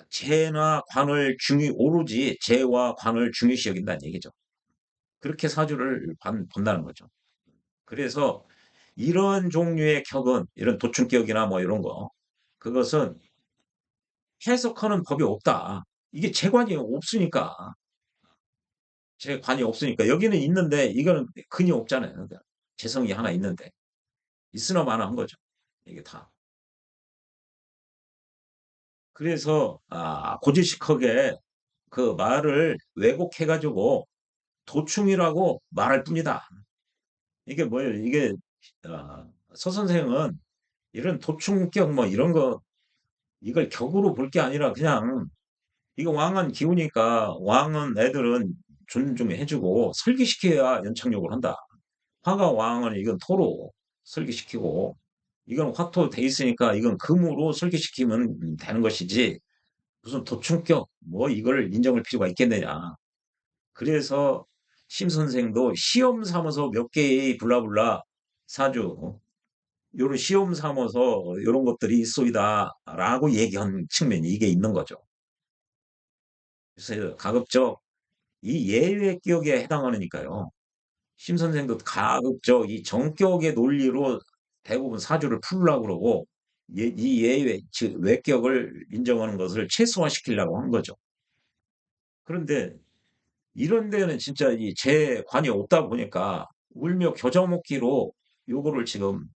재나 관을 오로지 재와 관을 중요시 여긴다는 얘기죠. 그렇게 사주를 본다는 거죠. 그래서 이런 종류의 격은 이런 도충격이나 뭐 이런 거 그것은 해석하는 법이 없다. 이게 재관이 없으니까 여기는 있는데 이거는 근이 없잖아요. 그러니까 재성이 하나 있는데 있으나 마나한 거죠. 이게 다. 그래서 고지식하게 그 말을 왜곡해가지고 도충이라고 말할 뿐이다. 이게 뭐예요? 이게 서 선생은 이런 도충격 뭐 이런 거 이걸 격으로 볼 게 아니라 그냥 이거 왕은 기우니까 왕은 애들은 존중해주고 설계시켜야 연착륙을 한다. 화가 왕은 이건 토로 설계시키고 이건 화토 돼 있으니까 이건 금으로 설계시키면 되는 것이지 무슨 도충격 뭐 이걸 인정할 필요가 있겠느냐. 그래서 심 선생도 시험 삼아서 몇 개의 블라블라 사주 요런 시험 삼아서 요런 것들이 있소이다라고 얘기한 측면이 이게 있는 거죠. 그래서 가급적 이 예외격에 해당하니까요. 심 선생도 가급적 이 정격의 논리로 대부분 사주를 풀으려고 그러고 이 예외, 즉 외격을 인정하는 것을 최소화시키려고 한 거죠. 그런데 이런 데는 진짜 이 재관이 없다 보니까 울며 겨자 먹기로 요거를 지금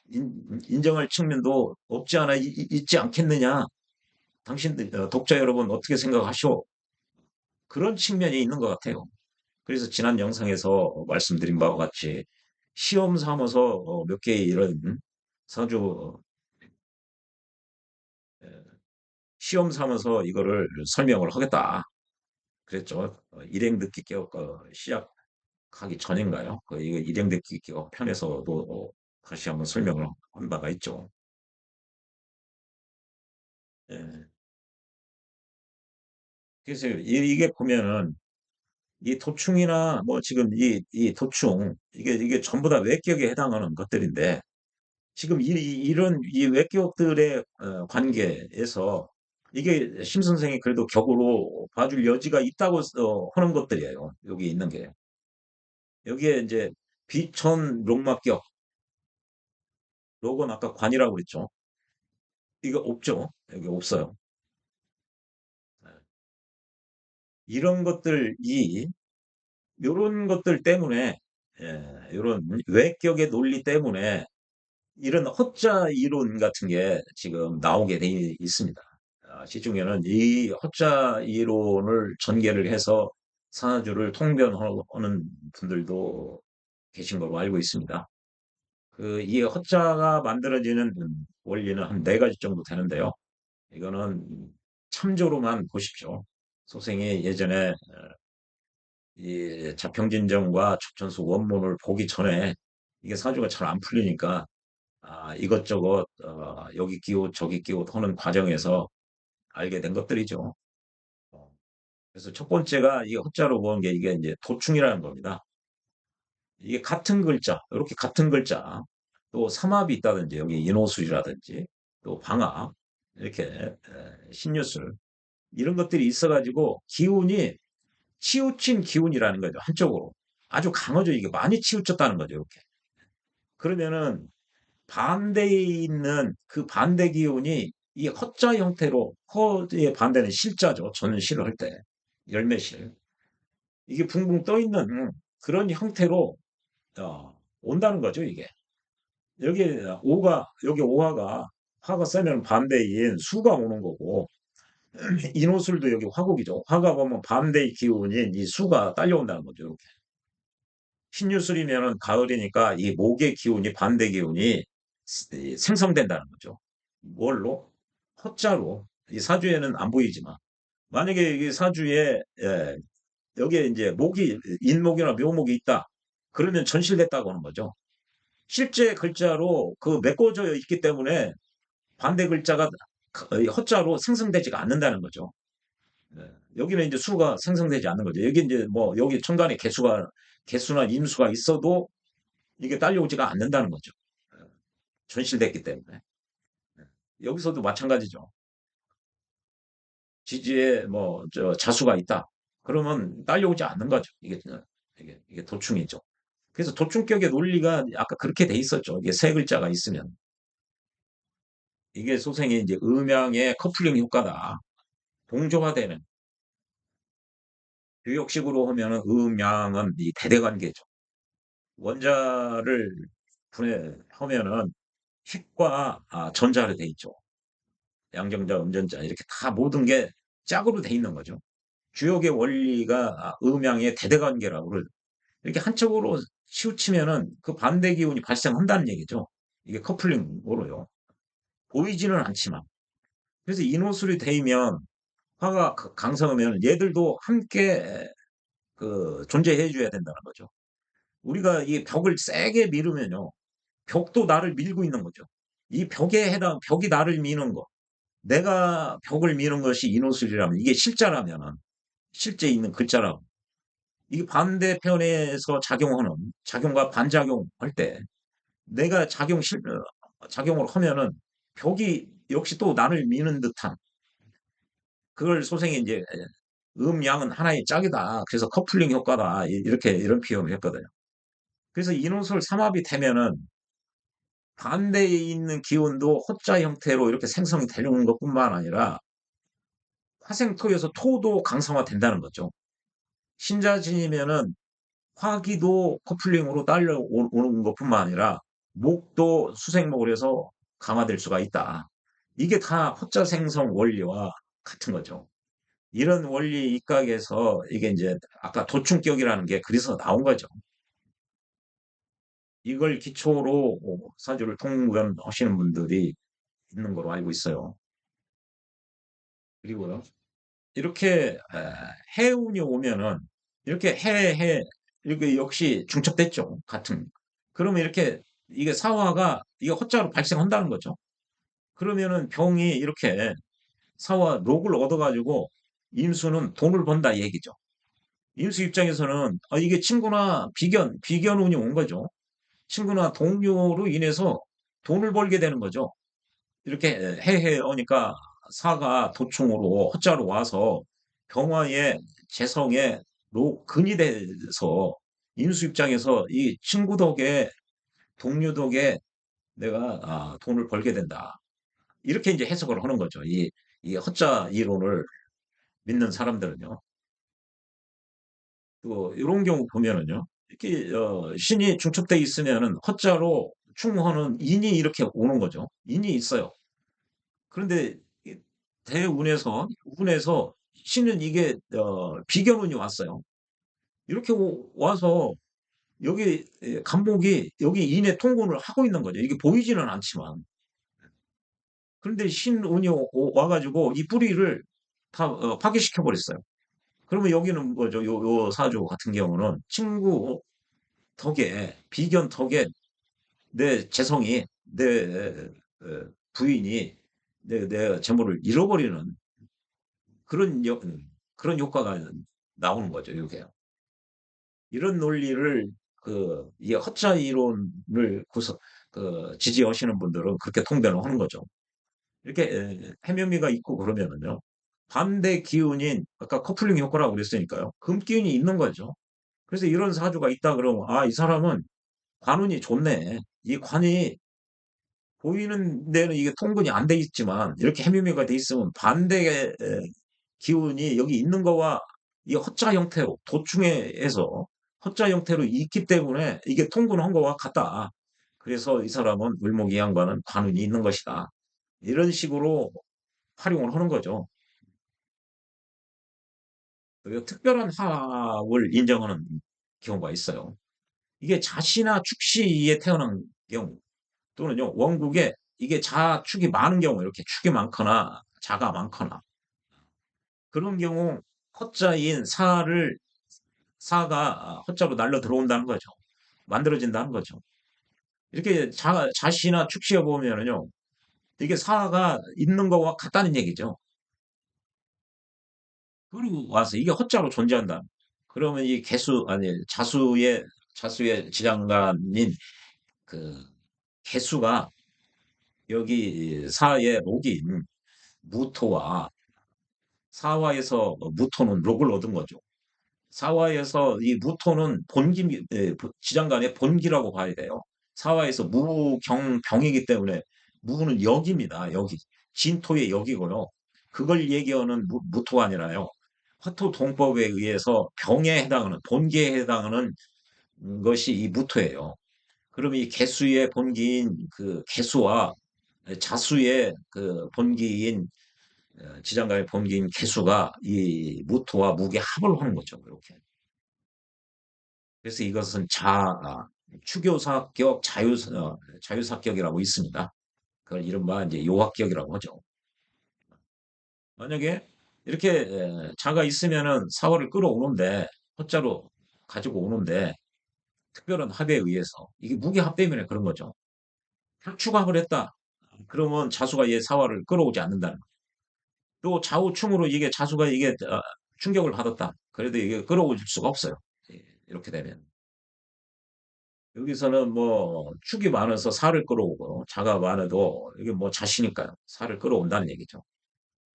인정할 측면도 없지 않아 있지 않겠느냐. 당신들 독자 여러분 어떻게 생각하시오? 그런 측면이 있는 것 같아요. 그래서 지난 영상에서 말씀드린 바와 같이 시험 삼아서 몇 개의 이런 사주 시험 삼아서 이거를 설명을 하겠다. 그랬죠. 일행 듣기 개혁 시작하기 전인가요? 이거 일행 듣기 개혁 편에서도 다시 한번 설명을 한 바가 있죠. 예. 그래서 이게 보면은 이 도충이나 뭐 지금 이 도충 이게 전부 다 외격에 해당하는 것들인데 지금 이런 이 외격들의 관계에서 이게 심 선생이 그래도 격으로 봐줄 여지가 있다고 하는 것들이에요. 여기 있는 게. 여기에 이제 비천 록막격, 록은 아까 관이라고 그랬죠. 이거 없죠. 여기 없어요. 이런 것들이, 이런 것들 때문에, 이런 외격의 논리 때문에 이런 허자 이론 같은 게 지금 나오게 돼 있습니다. 시중에는 이 허자 이론을 전개를 해서 산하주를 통변하는 분들도 계신 걸로 알고 있습니다. 이 허자가 만들어지는 원리는 한 네 가지 정도 되는데요. 이거는 참조로만 보십시오. 소생이 예전에 이 자평진정과 척천수 원문을 보기 전에 이게 사주가 잘 안 풀리니까 이것저것 여기 끼워 저기 끼워 하는 과정에서 알게 된 것들이죠. 어, 그래서 첫 번째가 이 허자로 보는 게 이게 이제 도충이라는 겁니다. 이게 같은 글자, 이렇게 같은 글자, 또 삼합이 있다든지 여기 인호술이라든지 또 방합 이렇게 신유술 이런 것들이 있어가지고 기운이 치우친 기운이라는 거죠. 한쪽으로 아주 강하죠. 이게 많이 치우쳤다는 거죠. 이렇게 그러면은 반대에 있는 그 반대 기운이 이 허자 형태로 허의 반대는 실자죠. 전시를 할 때 열매실 이게 붕붕 떠 있는 그런 형태로 온다는 거죠. 이게 여기 오가 여기 오화가 화가 세면 반대인 수가 오는 거고 인호술도 여기 화국이죠. 화가 보면 반대의 기운인 이 수가 딸려온다는 거죠. 이렇게 신유술이면은 가을이니까 이 목의 기운이 반대 기운이 생성된다는 거죠. 뭘로? 허자로. 이 사주에는 안 보이지만 만약에 이 사주에 여기에 이제 목이 인목이나 묘목이 있다. 그러면 전실됐다고 하는 거죠. 실제 글자로 그 메꿔져 있기 때문에 반대 글자가 허자로 생성되지가 않는다는 거죠. 네. 여기는 이제 수가 생성되지 않는 거죠. 여기 이제 뭐 여기 천간에 개수나 임수가 있어도 이게 딸려오지가 않는다는 거죠. 전실됐기 때문에. 여기서도 마찬가지죠. 지지에 뭐 저 자수가 있다. 그러면 딸려오지 않는 거죠. 이게 도충이죠. 그래서 도충격의 논리가 아까 그렇게 돼 있었죠. 이게 세 글자가 있으면 이게 소생이 이제 음양의 커플링 효과다. 동조화되는 교역식으로 하면은 음양은 이 대대관계죠. 원자를 분해하면은 핵과 전자로 돼 있죠. 양전자, 음전자 이렇게 다 모든 게 짝으로 돼 있는 거죠. 주역의 원리가 음양의 대대관계라고 이렇게 한쪽으로 치우치면은 그 반대 기운이 발생한다는 얘기죠. 이게 커플링으로요. 보이지는 않지만. 그래서 인호술이 되면 화가 강성하면 얘들도 함께 존재해 줘야 된다는 거죠. 우리가 이 벽을 세게 밀으면요. 벽도 나를 밀고 있는 거죠. 이 벽이 나를 미는 거. 내가 벽을 미는 것이 인호술이라면 이게 실자라면 실제 있는 글자라고 이게 반대편에서 작용과 반작용 할 때 내가 작용을 하면은 벽이 역시 또 나를 미는 듯한 그걸 소생이 이제 음양은 하나의 짝이다. 그래서 커플링 효과다. 이렇게 이런 표현을 했거든요. 그래서 이노설 삼합이 되면은 반대에 있는 기운도 호자 형태로 이렇게 생성이 되는 것뿐만 아니라 화생토에서 토도 강성화된다는 거죠. 신자진이면은 화기도 커플링으로 딸려오는 것뿐만 아니라 목도 수생목을 해서 강화될 수가 있다. 이게 다 호자 생성 원리와 같은 거죠. 이런 원리 입각에서 이게 이제 아까 도충격이라는 게 그래서 나온 거죠. 이걸 기초로 사주를 통변하시는 분들이 있는 걸로 알고 있어요. 그리고요. 이렇게 해운이 오면은 이렇게 이렇게 역시 중첩됐죠. 같은. 그러면 이렇게 이게 사화가 이게 허자로 발생한다는 거죠. 그러면은 병이 이렇게 사화 록을 얻어가지고 임수는 돈을 번다 이 얘기죠. 임수 입장에서는 이게 친구나 비견운이 온 거죠. 친구나 동료로 인해서 돈을 벌게 되는 거죠. 이렇게 해해 오니까 사가 도충으로 허자로 와서 병화의 재성에 근이 돼서 인수 입장에서 이 친구 덕에 동료 덕에 내가 돈을 벌게 된다. 이렇게 이제 해석을 하는 거죠. 이 허자 이론을 믿는 사람들은요. 또 이런 경우 보면은요. 이렇게 신이 중첩돼 있으면은 허자로 충하는 인이 이렇게 오는 거죠. 인이 있어요. 그런데 대운에서 운에서 신은 이게 비견운이 왔어요. 이렇게 와서 여기 간목이 여기 인의 통근을 하고 있는 거죠. 이게 보이지는 않지만. 그런데 신운이 와가지고 이 뿌리를 다 파괴시켜 버렸어요. 그러면 여기는 뭐죠? 요 사주 같은 경우는 친구 덕에 비견 덕에 내 재성이 내 부인이 내 재물을 잃어버리는 그런 그런 효과가 나오는 거죠, 이게. 이런 논리를 이 허자 이론을 지지하시는 분들은 그렇게 통변을 하는 거죠. 이렇게 해묘미가 있고 그러면은요. 반대 기운인 아까 커플링 효과라고 그랬으니까요. 금기운이 있는 거죠. 그래서 이런 사주가 있다 그러면 이 사람은 관운이 좋네. 이 관이 보이는 데는 이게 통근이 안 돼 있지만 이렇게 해묘미가 돼 있으면 반대의 기운이 여기 있는 거와 이 허자 형태로 도충해서 허자 형태로 있기 때문에 이게 통근한 거와 같다. 그래서 이 사람은 을목이양반은 관운이 있는 것이다. 이런 식으로 활용을 하는 거죠. 그리고 특별한 화합을 인정하는 경우가 있어요. 이게 자시나 축시에 태어난 경우 또는요 원국에 이게 자축이 많은 경우 이렇게 축이 많거나 자가 많거나 그런 경우 허자인 사가 허자로 날려 들어온다는 거죠. 만들어진다는 거죠. 이렇게 자시나 축시해 보면은요 이게 사가 있는 거와 같다는 얘기죠. 그리고 와서 이게 허자로 존재한다. 그러면 이 아니 자수의 지장간인 그 개수가 여기 사의 록인 무토와 사화에서 무토는 록을 얻은 거죠. 사화에서 이 무토는 지장간의 본기라고 봐야 돼요. 사화에서 무경병이기 때문에 무는 역입니다. 역이. 진토의 역이고요. 그걸 얘기하는 무토가 아니라요. 화토 동법에 의해서 병에 해당하는 본기에 해당하는 것이 이 무토예요. 그럼 이 개수의 본기인 그 개수와 자수의 그 본기인 지장간의 본기인 개수가 이 무토와 무게 합을 하는 거죠. 이렇게. 그래서 이것은 추교사격, 자유사격이라고 있습니다. 그걸 이른바 이제 요합격이라고 하죠. 만약에 이렇게 자가 있으면은 사월을 끌어오는데 허자로 가지고 오는데 특별한 합에 의해서 이게 무게합 때문에 그런 거죠. 합축합을 했다. 그러면 자수가 얘 사화를 끌어오지 않는다는 거예요. 또 좌우충으로 이게 자수가 이게 충격을 받았다. 그래도 이게 끌어올 수가 없어요. 예, 이렇게 되면. 여기서는 뭐 축이 많아서 살을 끌어오고 자가 많아도 이게 뭐 자시니까요. 살을 끌어온다는 얘기죠.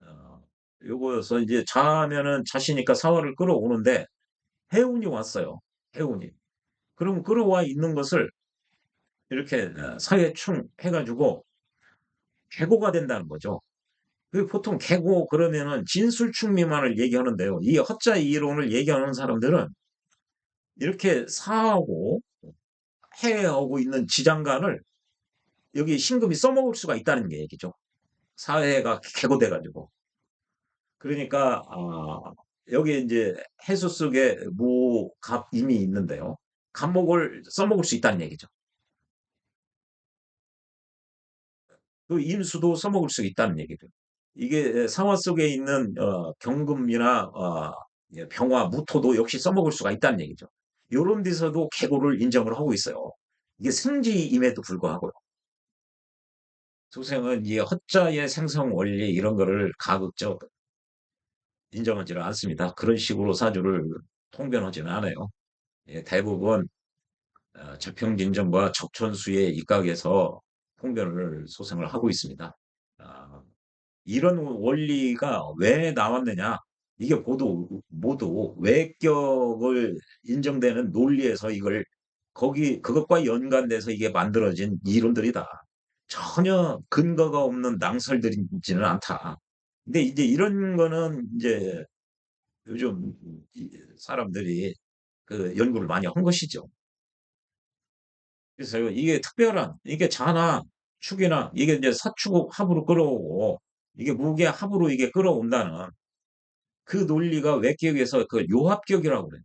어, 요거여서 이제 자면은 자시니까 사활을 끌어오는데 해운이 왔어요. 해운이. 그럼 끌어와 있는 것을 이렇게 사회충 해가지고 계고가 된다는 거죠. 그 보통 계고 그러면은 진술충 미만을 얘기하는데요. 이 허자 이론을 얘기하는 사람들은 이렇게 사하고 해하고 있는 지장간을 여기 신금이 써먹을 수가 있다는 게 얘기죠. 사회가 계고돼가지고. 그러니까 여기 이제 해수 속에 무갑임이 있는데요. 갑목을 써먹을 수 있다는 얘기죠. 그 임수도 써먹을 수 있다는 얘기죠. 이게 상화 속에 있는 경금이나 예, 병화, 무토도 역시 써먹을 수가 있다는 얘기죠. 요런 데서도 계고를 인정을 하고 있어요. 이게 생지임에도 불구하고요. 소생은 이 허자의 생성 원리 이런 거를 가급적 인정하지는 않습니다. 그런 식으로 사주를 통변하지는 않아요. 예, 대부분 자평진정과 적천수의 입각에서 통변을 소생을 하고 있습니다. 아, 이런 원리가 왜 나왔느냐? 이게 모두 외격을 인정되는 논리에서 이걸 그것과 연관돼서 이게 만들어진 이론들이다. 전혀 근거가 없는 낭설들이지는 않다. 근데 이제 이런 거는 이제 요즘 사람들이 그 연구를 많이 한 것이죠. 그래서 이게 특별한, 이게 자나 축이나 이게 이제 사축 합으로 끌어오고 이게 무게 합으로 이게 끌어온다는 그 논리가 외격에서 그 요합격이라고 그래요.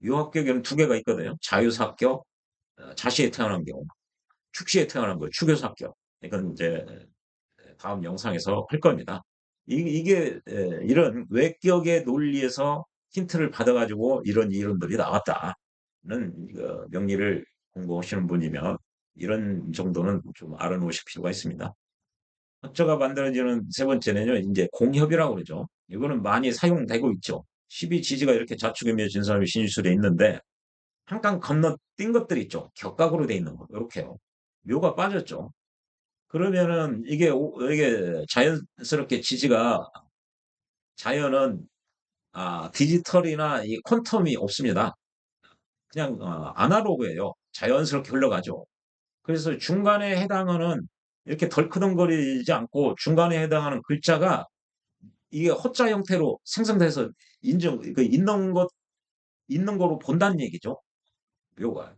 요합격에는 두 개가 있거든요. 자유사격, 자시에 태어난 경우, 축시에 태어난 거, 축요사격. 이건 이제 다음 영상에서 할 겁니다. 이게 이런 외격의 논리에서 힌트를 받아가지고 이런 이론들이 나왔다는 명리를 공부하시는 분이면 이런 정도는 좀 알아놓으실 필요가 있습니다. 학자가 만들어지는 세 번째는요, 이제 공협이라고 그러죠. 이거는 많이 사용되고 있죠. 12지지가 이렇게 자축이며 진사함이 신유술에 있는데, 한 칸 건너뛴 것들 있죠. 격각으로 돼 있는 거. 이렇게요. 묘가 빠졌죠. 그러면은 이게 자연스럽게 지지가, 자연은, 디지털이나 이 퀀텀이 없습니다. 그냥, 아날로그예요. 자연스럽게 흘러가죠. 그래서 중간에 해당하는, 이렇게 덜크덩거리지 않고 중간에 해당하는 글자가 이게 허자 형태로 생성돼서 있는 거로 본다는 얘기죠. 묘가.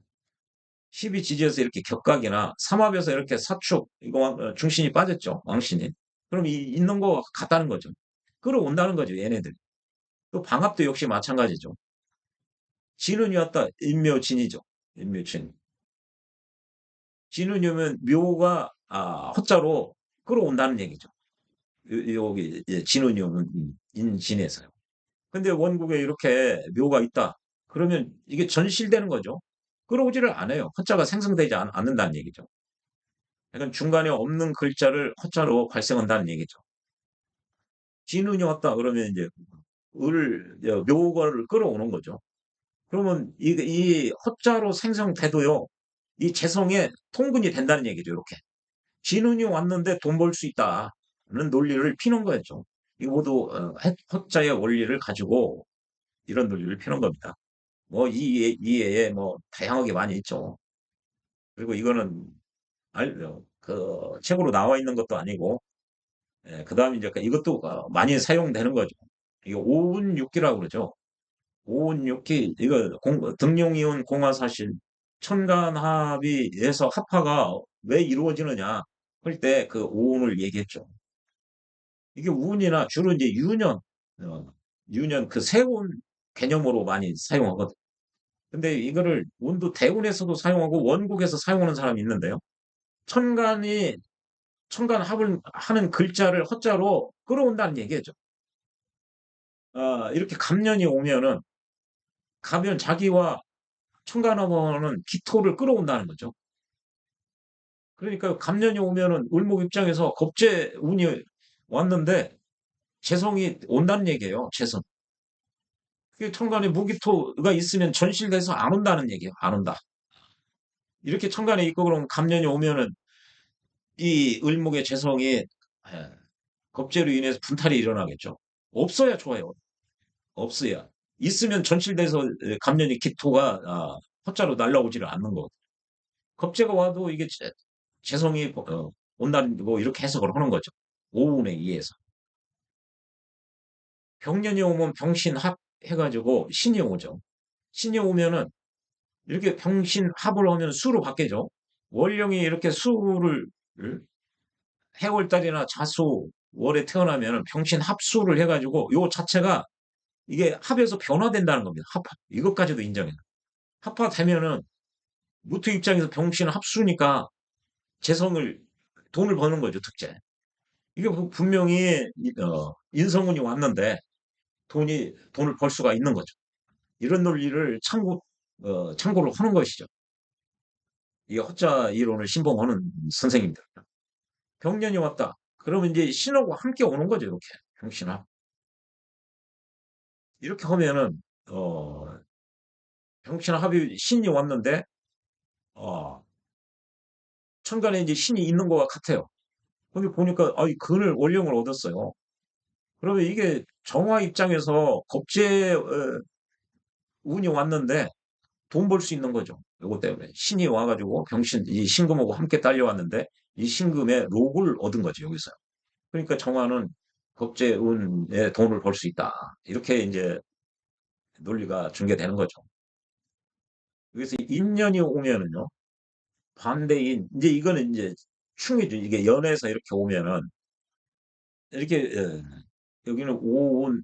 12지지에서 이렇게 격각이나 삼합에서 이렇게 사축, 이거 중신이 빠졌죠. 왕신이. 그럼 있는 거 같다는 거죠. 끌어온다는 거죠. 얘네들. 또 방합도 역시 마찬가지죠. 진운이 왔다. 인묘진이죠. 인묘진. 진운이면 묘가 허자로 끌어온다는 얘기죠. 여기 진운이 오면 인진에서요. 근데 원국에 이렇게 묘가 있다. 그러면 이게 전실되는 거죠. 끌어오지를 않아요. 허자가 생성되지 않는다는 얘기죠. 그러니까 중간에 없는 글자를 허자로 발생한다는 얘기죠. 진운이 왔다 그러면 이제 묘거를 끌어오는 거죠. 그러면 이 허자로 생성돼도요. 이 재성에 통근이 된다는 얘기죠. 이렇게. 진운이 왔는데 돈 벌 수 있다는 논리를 피는 거였죠. 이거 모두 허자의 원리를 가지고 이런 논리를 피는 겁니다. 뭐 이외에 뭐 다양하게 많이 있죠. 그리고 이거는 그 책으로 나와 있는 것도 아니고 그다음에 이제 이것도 많이 사용되는 거죠. 이게 오운육기라고 그러죠. 오운육기 이거 등용이온 공화사실 천간합의에서 합화가 왜 이루어지느냐 할 때 그 오운을 얘기했죠. 이게 운이나 주로 이제 어, 유년 그 세운 개념으로 많이 사용하거든. 근데 이거를 운도 대운에서도 사용하고 원국에서 사용하는 사람이 있는데요. 천간이 천간합을 하는 글자를 허자로 끌어온다는 얘기죠. 이렇게 갑년이 오면은 가면 자기와 천간합하는 기토를 끌어온다는 거죠. 그러니까 갑년이 오면은 을목 입장에서 겁재 운이 왔는데 재성이 온다는 얘기예요. 재성. 그게 천간에 무기토가 있으면 전실돼서 안 온다는 얘기예요. 안 온다. 이렇게 천간에 있고 그러면 갑년이 오면은 이 을목의 재성이 겁재로 인해서 분탈이 일어나겠죠. 없어야 좋아요. 없어야. 있으면 전실돼서 감염이 기토가 허자로 날라오지를 않는 거. 겁재가 와도 이게 재성이 온다고 이렇게 해석을 하는 거죠. 오운에 의해서. 병년이 오면 병신합 해가지고 신이 오죠. 신이 오면은 이렇게 병신합을 하면 수로 바뀌죠. 월령이 이렇게 수를 해월달이나 자수 월에 태어나면 병신합수를 해가지고 요 자체가 이게 합에서 변화된다는 겁니다. 합 이것까지도 인정해요. 합화되면은 무토 입장에서 병신 합수니까 재성을 돈을 버는 거죠, 특제. 이게 분명히 인성운이 왔는데 돈을 벌 수가 있는 거죠. 이런 논리를 참고를 하는 것이죠. 이 허자 이론을 신봉하는 선생님들. 병년이 왔다. 그러면 이제 신하고 함께 오는 거죠, 이렇게. 병신합. 이렇게 하면은, 병신합이 신이 왔는데, 어, 천간에 이제 신이 있는 것과 같아요. 근데 보니까, 이 근을, 원령을 얻었어요. 그러면 이게 정화 입장에서 겁재, 운이 왔는데, 돈 벌 수 있는 거죠. 요거 때문에. 신이 와가지고 이 신금하고 함께 딸려왔는데 이 신금에 록을 얻은 거죠, 여기서. 그러니까 정화는 겁재운에 돈을 벌 수 있다. 이렇게 이제 논리가 전개되는 거죠. 여기서 인연이 오면은요, 반대인, 이제 이거는 이제 충이죠. 이게 연에서 이렇게 오면은, 이렇게, 여기는 오운,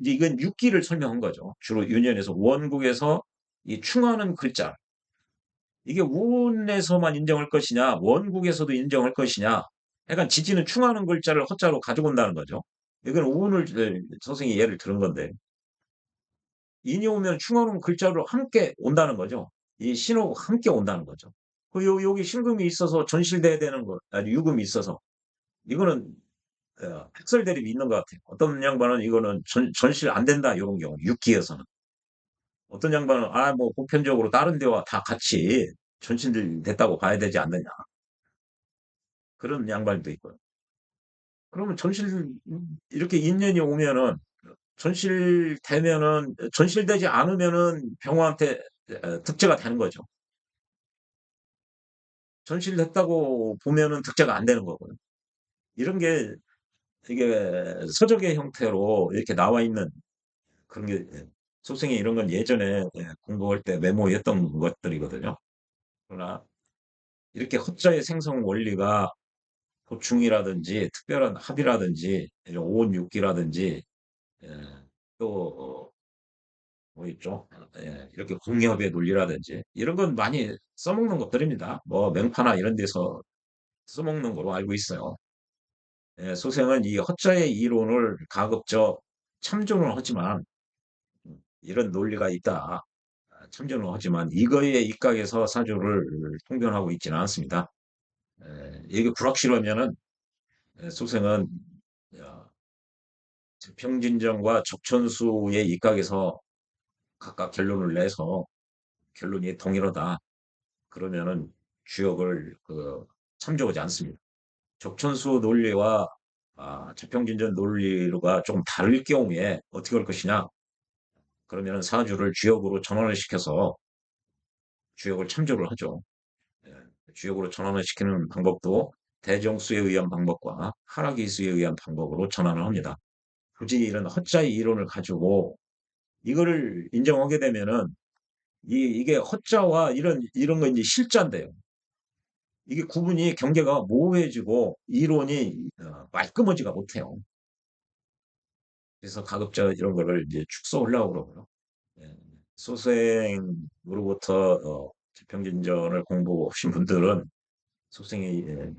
이제 이건 육기를 설명한 거죠. 주로 윤연에서 원국에서 이 충하는 글자, 이게 운에서만 인정할 것이냐, 원국에서도 인정할 것이냐. 약간 지지는 충하는 글자를 허자로 가지고 온다는 거죠. 이건 운을 선생이 예를 들은 건데 인이 오면 충하는 글자로 함께 온다는 거죠. 이 신호가 함께 온다는 거죠. 여기 신금이 있어서 전실돼야 되는 거, 아니 유금이 있어서 이거는 학설 대립이 있는 것 같아요. 어떤 양반은 이거는 전실 안 된다 이런 경우 육기에서는 어떤 양반은 뭐 보편적으로 다른 데와 다 같이 전실 됐다고 봐야 되지 않느냐. 그런 양반도 있고요. 그러면 이렇게 인연이 오면은, 전실되지 않으면은 병화한테 득제가 되는 거죠. 전실됐다고 보면은 득제가 안 되는 거고요. 이런 게, 이게 서적의 형태로 이렇게 나와 있는 그런 게, 소생이 이런 건 예전에 공부할 때 메모했던 것들이거든요. 그러나, 이렇게 허자의 생성 원리가 보충이라든지 특별한 합이라든지 이런 오온육기라든지 예, 또 뭐 있죠? 이렇게 공기업의 논리라든지 이런 건 많이 써먹는 것들입니다. 뭐 명파나 이런 데서 써먹는 거로 알고 있어요. 소생은 이 허자의 이론을 가급적 참조는 하지만 이런 논리가 있다. 참조는 하지만 이거에 입각해서 사주를 통변하고 있지는 않습니다. 이게 불확실하면은 소생은 어, 평진정과 적천수의 입각에서 각각 결론을 내서 결론이 동일하다. 그러면은 주역을 참조하지 않습니다. 적천수 논리와 자평진전 논리가 조금 다를 경우에 어떻게 할 것이냐? 그러면은 사주를 주역으로 전환을 시켜서 주역을 참조를 하죠. 예, 주역으로 전환을 시키는 방법도 대정수에 의한 방법과 하락이수에 의한 방법으로 전환을 합니다. 굳이 이런 허자의 이론을 가지고 이거를 인정하게 되면은 이게 허자와 이런 거 이제 실자인데요. 이게 구분이 경계가 모호해지고 이론이 말끔하지가 못해요. 그래서 가급적 이런 거를 이제 축소하려고 그러고요. 예, 소생으로부터 지평진전을 공부하신 분들은 소생의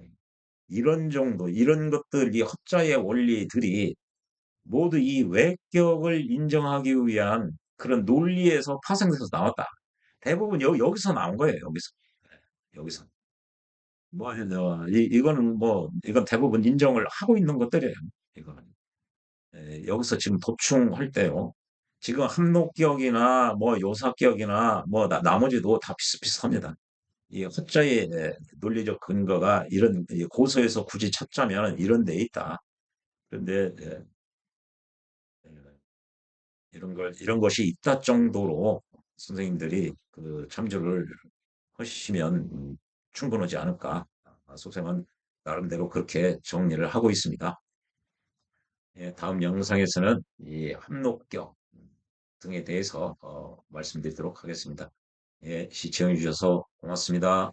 이런 정도, 이런 것들, 이 허자의 원리들이 모두 이 외격을 인정하기 위한 그런 논리에서 파생돼서 나왔다. 대부분 여기서 나온 거예요. 여기서. 뭐, 이거는 뭐, 이건 대부분 인정을 하고 있는 것들이에요. 이거는. 여기서 지금 도충할 때요. 지금 함록기억이나 뭐 요사기억이나 뭐 나머지도 다 비슷비슷합니다. 이 허자의 논리적 근거가 이런 고서에서 굳이 찾자면 이런 데 있다. 그런데 이런 것이 있다 정도로 선생님들이 그 참조를 하시면 충분하지 않을까. 속셈은 나름대로 그렇게 정리를 하고 있습니다. 예, 다음 영상에서는 이 합록격 등에 대해서 말씀드리도록 하겠습니다. 예, 시청해 주셔서 고맙습니다.